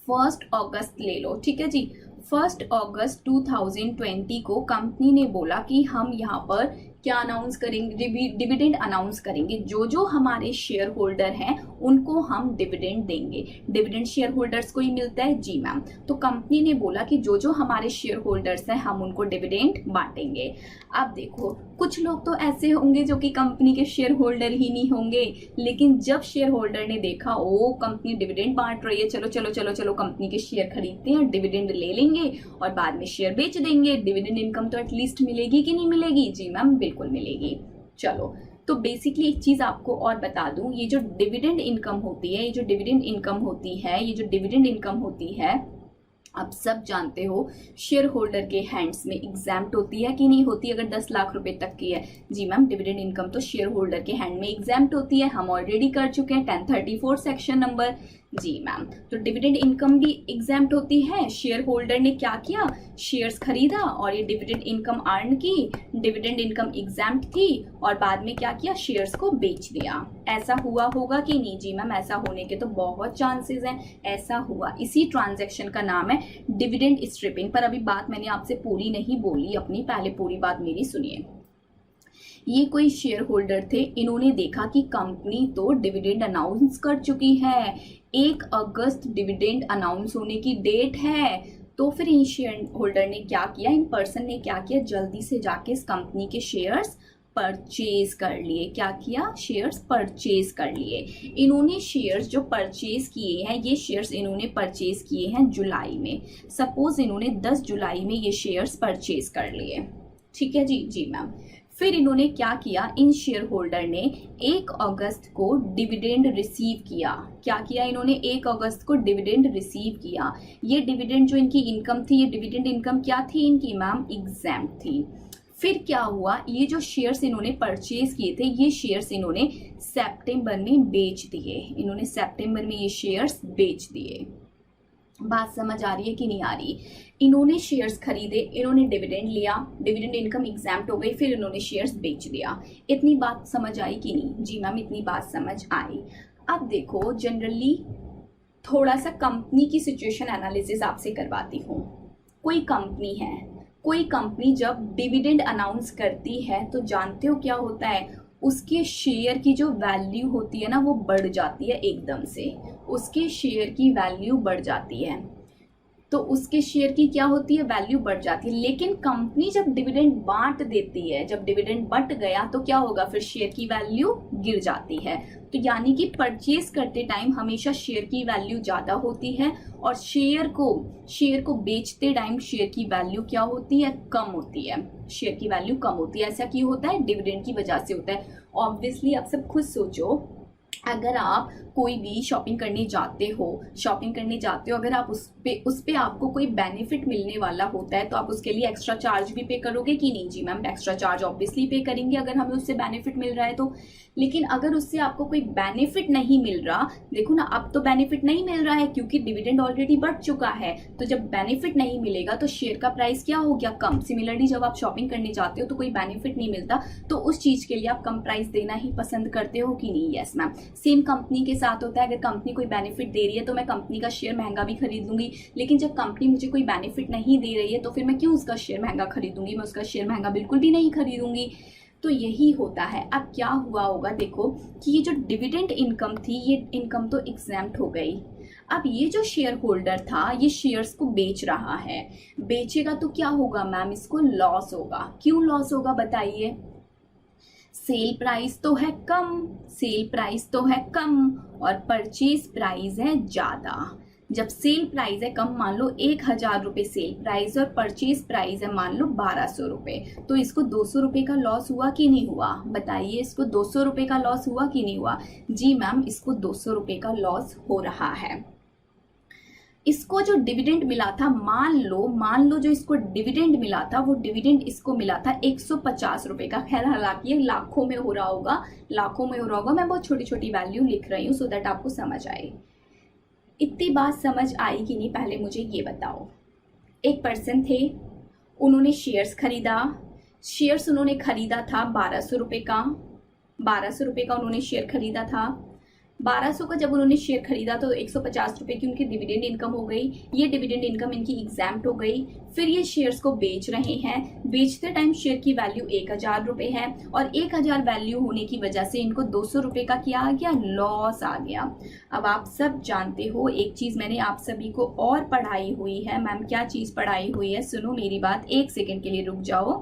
1 अगस्त ले लो, ठीक है जी। 1 अगस्त 2020 को कंपनी ने बोला कि हम यहाँ पर क्या अनाउंस करेंगे, डिविडेंड अनाउंस करेंगे। जो हमारे शेयर होल्डर हैं उनको हम डिविडेंड देंगे। डिविडेंड शेयर होल्डर्स को ही मिलता है, जी मैम। तो कंपनी ने बोला कि जो हमारे शेयर होल्डर्स हैं हम उनको डिविडेंड बांटेंगे। अब देखो कुछ लोग तो ऐसे होंगे जो कि कंपनी के शेयर होल्डर ही नहीं होंगे, लेकिन जब शेयर होल्डर ने देखा ओ कंपनी डिविडेंड बांट रही है, चलो कंपनी के शेयर खरीदते हैं, डिविडेंड ले लेंगे और बाद में शेयर बेच देंगे, डिविडेंड इनकम तो एटलीस्ट मिलेगी कि नहीं मिलेगी? जी मैम बिल्कुल मिलेगी। चलो तो बेसिकली एक चीज आपको और बता दूं, ये जो डिविडेंड इनकम होती है, आप सब जानते हो शेयर होल्डर के हैंड्स में एग्जैम्प्ट होती है कि नहीं होती? अगर 10 लाख रुपए तक की है, जी मैम डिविडेंड इनकम तो शेयर होल्डर के हैंड में एग्जैम्प्ट होती है, हम ऑलरेडी कर चुके हैं 1034 सेक्शन नंबर जी मैम, तो डिविडेंड इनकम भी एग्जाम्प्ट होती है। शेयर होल्डर ने क्या किया, शेयर्स खरीदा और ये डिविडेंड इनकम अर्न की, डिविडेंड इनकम एग्जाम्प्ट थी और बाद में क्या किया, शेयर्स को बेच दिया। ऐसा हुआ होगा कि नहीं? जी मैम, ऐसा होने के तो बहुत चांसेस हैं, ऐसा हुआ। इसी ट्रांजैक्शन का नाम है डिविडेंड स्ट्रिपिंग। पर अभी बात मैंने आपसे पूरी नहीं बोली अपनी, पहले पूरी बात मेरी सुनिए। ये कोई शेयर होल्डर थे, इन्होंने देखा कि कंपनी तो डिविडेंड अनाउंस कर चुकी है, 1 अगस्त डिविडेंड अनाउंस होने की डेट है। तो फिर इन शेयर होल्डर ने क्या किया, इन पर्सन ने क्या किया, जल्दी से जाके इस कंपनी के शेयर्स परचेज कर लिए। क्या किया, शेयर्स परचेज कर लिए। इन्होंने शेयर्स जो परचेज किए हैं, ये शेयर्स इन्होंने परचेज किए हैं जुलाई में। सपोज इन्होंने 10 जुलाई में ये शेयर्स परचेज कर लिए, ठीक है जी। जी मैम, फिर इन्होंने क्या किया, इन शेयर होल्डर ने 1 अगस्त को डिविडेंड रिसीव किया। क्या किया इन्होंने, 1 अगस्त को डिविडेंड रिसीव किया। ये डिविडेंड जो इनकी इनकम थी, ये डिविडेंड इनकम क्या थी इनकी मैम, एग्जैम्प्ट थी। फिर क्या हुआ, ये जो शेयर्स इन्होंने परचेज किए थे, ये शेयर्स इन्होंने सितंबर में बेच दिए। इन्होंने सितंबर में ये शेयर्स बेच दिए। बात समझ आ रही है कि नहीं आ रही? इन्होंने शेयर्स खरीदे, इन्होंने डिविडेंड लिया, डिविडेंड इनकम एग्जैम्प्ट हो गई, फिर इन्होंने शेयर्स बेच दिया। इतनी बात समझ आई कि नहीं? जी मैम, इतनी बात समझ आई। अब देखो, जनरली थोड़ा सा कंपनी की सिचुएशन एनालिसिस आपसे करवाती हूँ। कोई कंपनी है, कोई कंपनी जब डिविडेंड अनाउंस करती है तो जानते हो क्या होता है, उसके शेयर की जो वैल्यू होती है ना, वो बढ़ जाती है एकदम से। उसके शेयर की वैल्यू बढ़ जाती है, तो उसके शेयर की क्या होती है, वैल्यू बढ़ जाती है। लेकिन कंपनी जब डिविडेंड बांट देती है, जब डिविडेंड बट गया तो क्या होगा, फिर शेयर की वैल्यू गिर जाती है। तो यानी कि परचेज करते टाइम हमेशा शेयर की वैल्यू ज्यादा होती है और शेयर को बेचते टाइम शेयर की वैल्यू क्या होती है, कम होती है। शेयर की वैल्यू कम होती है। ऐसा क्यों होता है, डिविडेंड की वजह से होता है। ऑब्वियसली आप सब खुद सोचो, अगर आप कोई भी शॉपिंग करने जाते हो, अगर आप उस पे आपको कोई बेनिफिट मिलने वाला होता है तो आप उसके लिए एक्स्ट्रा चार्ज भी पे करोगे कि नहीं? जी मैम, एक्स्ट्रा चार्ज ऑब्वियसली पे करेंगे अगर हमें उससे बेनिफिट मिल रहा है तो। लेकिन अगर उससे आपको कोई बेनिफिट नहीं मिल रहा, देखो ना, अब तो बेनिफिट नहीं मिल रहा है क्योंकि डिविडेंड ऑलरेडी बढ़ चुका है। तो जब बेनिफिट नहीं मिलेगा तो शेयर का प्राइस क्या हो गया, कम। सिमिलरली जब आप शॉपिंग करने जाते हो तो कोई बेनिफिट नहीं मिलता, तो उस चीज के लिए आप कम प्राइस देना ही पसंद करते हो कि नहीं? Yes ma'am. सेम कंपनी के साथ होता है, अगर कंपनी कोई बेनिफिट दे रही है तो मैं कंपनी का शेयर महंगा भी खरीद लूंगी। लेकिन जब कंपनी मुझे कोई बेनिफिट नहीं दे रही है तो फिर मैं क्यों उसका शेयर महंगा खरीदूंगी? मैं उसका शेयर महंगा बिल्कुल भी नहीं खरीदूंगी। तो यही होता है। अब क्या हुआ होगा, देखो कि ये जो डिविडेंड इनकम थी, ये इनकम तो एग्जैम्प्ट हो गई। अब ये जो शेयर होल्डर था, ये शेयर्स को बेच रहा है। बेचेगा तो क्या होगा मैम, इसको लॉस होगा। क्यों लॉस होगा बताइए? सेल प्राइस तो है कम और परचेज प्राइस है ज्यादा। जब सेल प्राइस है कम, मान लो 1,000 रुपए सेल प्राइस और परचेज प्राइस है मान लो 1,200 रुपए, तो इसको 200 रुपए का लॉस हुआ कि नहीं हुआ? बताइए, इसको 200 रुपए का लॉस हुआ कि नहीं हुआ? जी मैम, इसको 200 रुपए का लॉस हो रहा है। इसको जो डिविडेंड मिला था, मान लो जो इसको डिविडेंड मिला था, वो डिविडेंड इसको मिला था 150 रुपए का। खैर, हालांकि ये लाखों में हो रहा होगा, मैं बहुत छोटी छोटी वैल्यू लिख रही हूँ सो दैट आपको समझ आए। इतनी बात समझ आई कि नहीं? पहले मुझे ये बताओ, एक पर्सन थे, उन्होंने शेयर्स उन्होंने खरीदा था 1,200 रुपए का। 1,200 रुपए का उन्होंने शेयर खरीदा था। 1,200 का जब उन्होंने शेयर खरीदा तो 150 रुपए की उनकी डिविडेंड इनकम हो गई। ये डिविडेंड इनकम इनकी एग्जैम्प्ट हो गई। फिर ये शेयर्स को बेच रहे हैं। बेचते टाइम शेयर की वैल्यू 1,000 रुपए है और 1,000 वैल्यू होने की वजह से इनको 200 रुपए का क्या आ गया, लॉस आ गया। अब आप सब जानते हो, एक चीज मैंने आप सभी को और पढ़ाई हुई है। मैम, क्या चीज पढ़ाई हुई है? सुनो मेरी बात, 1 सेकेंड के लिए रुक जाओ।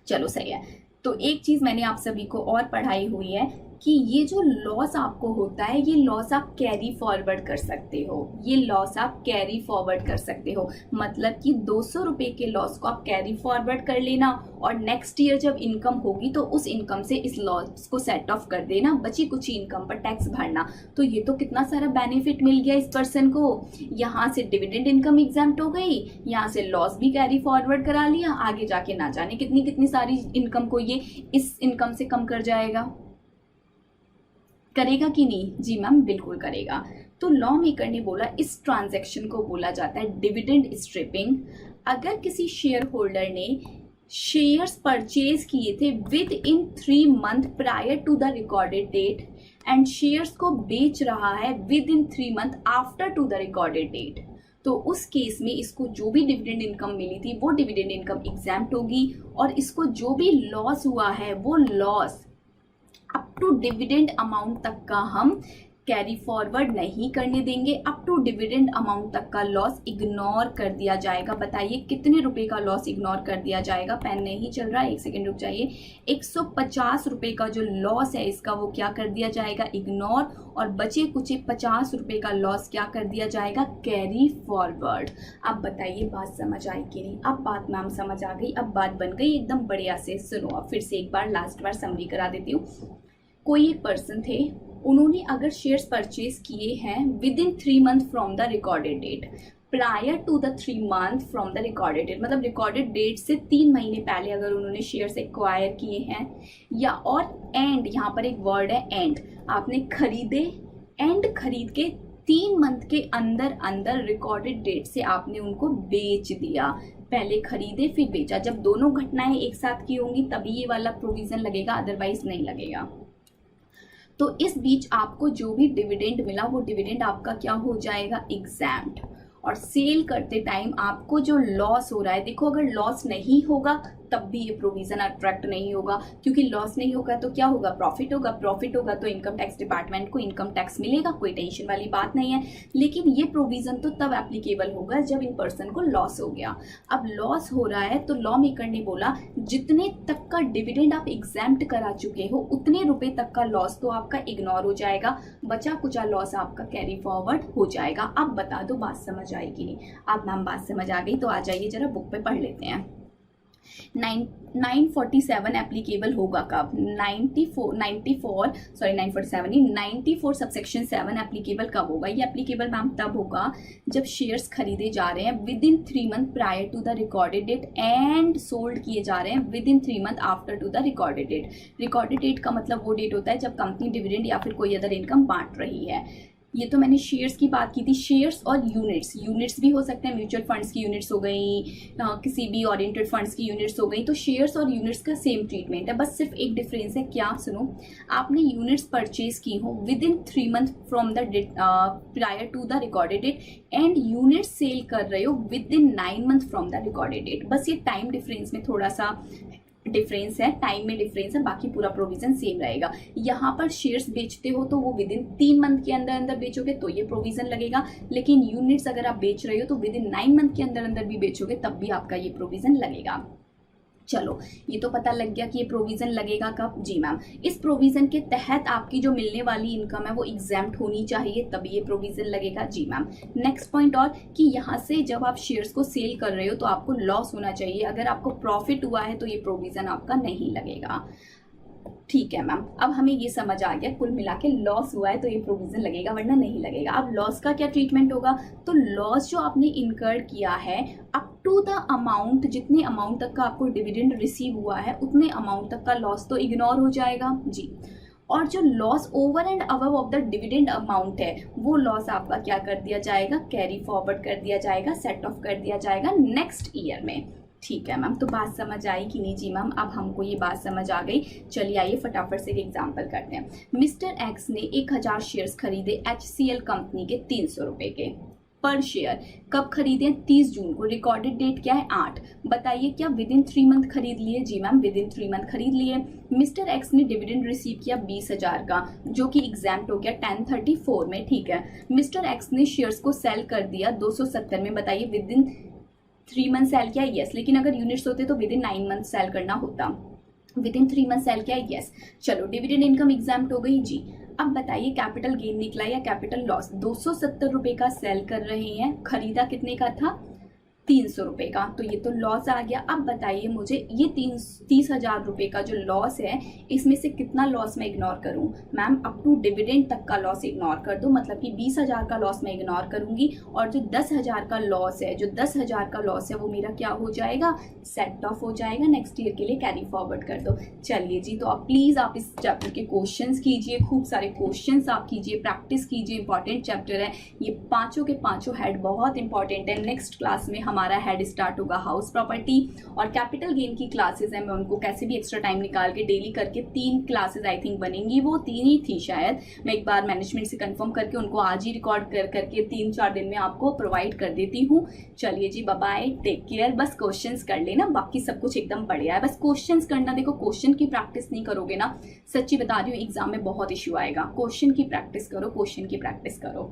चलो सही है। तो एक चीज मैंने आप सभी को और पढ़ाई हुई है कि ये जो लॉस आपको होता है, ये लॉस आप कैरी फॉरवर्ड कर सकते हो। मतलब कि 200 रुपए के लॉस को आप कैरी फॉरवर्ड कर लेना और नेक्स्ट ईयर जब इनकम होगी तो उस इनकम से इस लॉस को सेट ऑफ कर देना, बची कुछ इनकम पर टैक्स भरना। तो ये तो कितना सारा बेनिफिट मिल गया इस पर्सन को। यहाँ से डिविडेंड इनकम एग्जैम्प्ट हो गई, यहाँ से लॉस भी कैरी फॉरवर्ड करा लिया। आगे जाके ना जाने कितनी कितनी सारी इनकम को ये इस इनकम से कम कर जाएगा। करेगा कि नहीं? जी मैम, बिल्कुल करेगा। तो लॉ मेकर ने बोला इस ट्रांजैक्शन को बोला जाता है डिविडेंड स्ट्रिपिंग। अगर किसी शेयर होल्डर ने शेयर्स परचेज किए थे within 3 month prior to the recorded date and shares को बेच रहा है within 3 month after to the recorded date, तो उस केस में इसको जो भी डिविडेंड इनकम मिली थी वो डिविडेंड इनकम एग्जैम्प्ट होगी, और इसको जो भी लॉस हुआ है वो loss up to dividend amount तक का हम कैरी फॉरवर्ड नहीं करने देंगे। अप टू डिविडेंड अमाउंट तक का लॉस इग्नोर कर दिया जाएगा। बताइए कितने रुपए का लॉस इग्नोर कर दिया जाएगा? पेन नहीं चल रहा है, 1 सेकेंड रुक जाइए। 150 रुपए का जो लॉस है इसका वो क्या कर दिया जाएगा? इग्नोर, और बचे कुचे 50 रुपए का लॉस क्या कर दिया जाएगा? Carry forward. अब बताइए बात समझ आई कि नहीं? अब बात मैम समझ आ गई, अब बात बन गई एकदम बढ़िया से। सुनो अब फिर से एक बार लास्ट बार समरी करा देती हूँ। कोई एक पर्सन थे, उन्होंने अगर शेयर्स परचेज किए हैं within 3 month from the recorded date, prior to the 3 month from the recorded date, मतलब रिकॉर्डेड डेट से 3 महीने पहले अगर उन्होंने शेयर्स एक्वायर किए हैं, या और एंड, यहाँ पर एक वर्ड है एंड, आपने खरीदे एंड खरीद के 3 मंथ के अंदर अंदर रिकॉर्डेड डेट से आपने उनको बेच दिया। पहले खरीदे फिर बेचा, जब दोनों घटनाएं एक साथ की होंगी तभी ये वाला प्रोविजन लगेगा, अदरवाइज नहीं लगेगा। तो इस बीच आपको जो भी डिविडेंड मिला वो डिविडेंड आपका क्या हो जाएगा? एग्जैम्प्ट। और सेल करते टाइम आपको जो लॉस हो रहा है, देखो अगर लॉस नहीं होगा तब भी ये प्रोविजन अट्रैक्ट नहीं होगा, क्योंकि लॉस नहीं होगा तो क्या होगा? प्रॉफिट होगा। प्रॉफिट होगा तो इनकम टैक्स डिपार्टमेंट को इनकम टैक्स मिलेगा, कोई टेंशन वाली बात नहीं है। लेकिन ये प्रोविजन तो तब एप्लीकेबल होगा जब इन पर्सन को लॉस हो गया। अब लॉस हो रहा है तो लॉ मेकर ने बोला जितने तक का डिविडेंड आप एग्जैम्प्ट करा चुके हो उतने रुपए तक का लॉस तो आपका इग्नोर हो जाएगा, बचा कुचा लॉस आपका कैरी फॉरवर्ड हो जाएगा। अब बता दो बात समझ आएगी नहीं? अब मैम बात समझ आ गई तो आ जाइए जरा बुक पे पढ़ लेते हैं। 947 एप्लीकेबल होगा कब? 94 सबसेक्शन 7 एप्लीकेबल कब होगा? ये एप्लीकेबल मैम तब होगा जब शेयर्स खरीदे जा रहे हैं within 3 month prior to the recorded date and sold किए जा रहे हैं within 3 month after to the recorded date. Recorded date का मतलब वो डेट होता है जब कंपनी डिविडेंड या फिर कोई अदर इनकम बांट रही है। ये तो मैंने शेयर्स की बात की थी। शेयर्स और यूनिट्स भी हो सकते हैं, म्यूचुअल फंड्स की यूनिट्स हो गई, किसी भी ओरिएंटेड फंड्स की यूनिट्स हो गई। तो शेयर्स और यूनिट्स का सेम ट्रीटमेंट है, बस सिर्फ एक डिफरेंस है। क्या? सुनो, आपने यूनिट्स परचेज की हो within 3 month from the prior to the recorded date and units sale कर रहे हो within 9 month from the recorded date. बस ये टाइम डिफरेंस में थोड़ा सा डिफरेंस है, टाइम में डिफरेंस है, बाकी पूरा प्रोविजन सेम रहेगा। यहाँ पर शेयर्स बेचते हो तो वो विद इन 3 मंथ के अंदर अंदर बेचोगे तो ये प्रोविजन लगेगा, लेकिन यूनिट्स अगर आप बेच रहे हो तो विद इन 9 मंथ के अंदर अंदर भी बेचोगे तब भी आपका ये प्रोविजन लगेगा। चलो ये तो पता लग गया कि ये प्रोविजन लगेगा कब? जी मैम, इस प्रोविजन के तहत आपकी जो मिलने वाली इनकम है वो एग्जैम्प्ट होनी चाहिए तभी ये प्रोविजन लगेगा। जी मैम। नेक्स्ट पॉइंट और कि यहाँ से जब आप शेयर्स को सेल कर रहे हो तो आपको लॉस होना चाहिए, अगर आपको प्रॉफिट हुआ है तो ये प्रोविजन आपका नहीं लगेगा। ठीक है मैम, अब हमें ये समझ आ गया कुल मिला के लॉस हुआ है तो ये प्रोविजन लगेगा वरना नहीं लगेगा। अब लॉस का क्या ट्रीटमेंट होगा? तो लॉस जो आपने इनकर्ड किया है अप टू द अमाउंट, जितने अमाउंट तक का आपको डिविडेंड रिसीव हुआ है उतने अमाउंट तक का लॉस तो इग्नोर हो जाएगा। जी। और जो loss over and above of the dividend amount है वो लॉस आपका क्या कर दिया जाएगा? कैरी फॉरवर्ड कर दिया जाएगा, सेट ऑफ कर दिया जाएगा नेक्स्ट ईयर में। ठीक है मैम, तो बात समझ आई कि नहीं? जी मैम, अब हमको ये बात समझ आ गई। चलिए आइए फटाफट से एक एग्जांपल करते हैं। मिस्टर एक्स ने 1000 शेयर्स खरीदे HCL कंपनी के 300 रुपए के पर शेयर। कब खरीदे? 30 जून को। रिकॉर्डेड डेट क्या है? 8। बताइए क्या विद इन 3 मंथ खरीद लिए? जी मैम, विद इन 3 मंथ खरीद लिए। मिस्टर एक्स ने डिविडेंड रिसीव किया 20,000 का, जो कि एग्जैम्प्ट हो गया 1034 में। ठीक है। मिस्टर एक्स ने शेयर्स को सेल कर दिया 270 में। बताइए विद इन 3 मंथ सेल किया? यस। लेकिन अगर यूनिट्स होते तो विद इन 9 मंथ सेल करना होता। विद इन 3 मंथ सेल किया? यस। चलो डिविडेंड इनकम एग्जैम्प्ट हो गई। जी। अब बताइए कैपिटल गेन निकला या कैपिटल लॉस? 270 रुपए का सेल कर रहे हैं, खरीदा कितने का था? 300 रुपये का। तो ये तो लॉस आ गया। अब बताइए मुझे ये 30,000 रुपये का जो लॉस है इसमें से कितना लॉस मैं इग्नोर करूं? मैम अप टू डिविडेंड तक का लॉस इग्नोर कर दो, मतलब कि 20,000 का लॉस मैं इग्नोर करूंगी और जो 10,000 का लॉस है, जो 10,000 का लॉस है वो मेरा क्या हो जाएगा? सेट ऑफ हो जाएगा, नेक्स्ट ईयर के लिए कैरी फॉरवर्ड कर दो। चलिए जी, तो आप प्लीज़ आप इस चैप्टर के क्वेश्चंस कीजिए, खूब सारे क्वेश्चंस आप कीजिए, प्रैक्टिस कीजिए, इंपॉर्टेंट चैप्टर है ये। पाँचों के पाँचों हेड बहुत इंपॉर्टेंट है। नेक्स्ट क्लास में हमारा हेड स्टार्ट होगा हाउस प्रॉपर्टी और कैपिटल गेन की क्लासेस है। मैं उनको कैसे भी एक्स्ट्रा टाइम निकाल के डेली करके 3 क्लासेस आई थिंक बनेंगी, वो 3 ही थी शायद। मैं एक बार मैनेजमेंट से कंफर्म करके उनको आज ही रिकॉर्ड करके 3-4 दिन में आपको प्रोवाइड कर देती हूँ। चलिए जी, बाय बाय, टेक केयर। बस क्वेश्चंस कर लेना, बाकी सब कुछ एकदम बढ़िया है। बस क्वेश्चंस करना। देखो क्वेश्चन की प्रैक्टिस नहीं करोगे ना, सच्ची बता रही हूँ एग्जाम में बहुत इश्यू आएगा। क्वेश्चन की प्रैक्टिस करो, क्वेश्चन की प्रैक्टिस करो।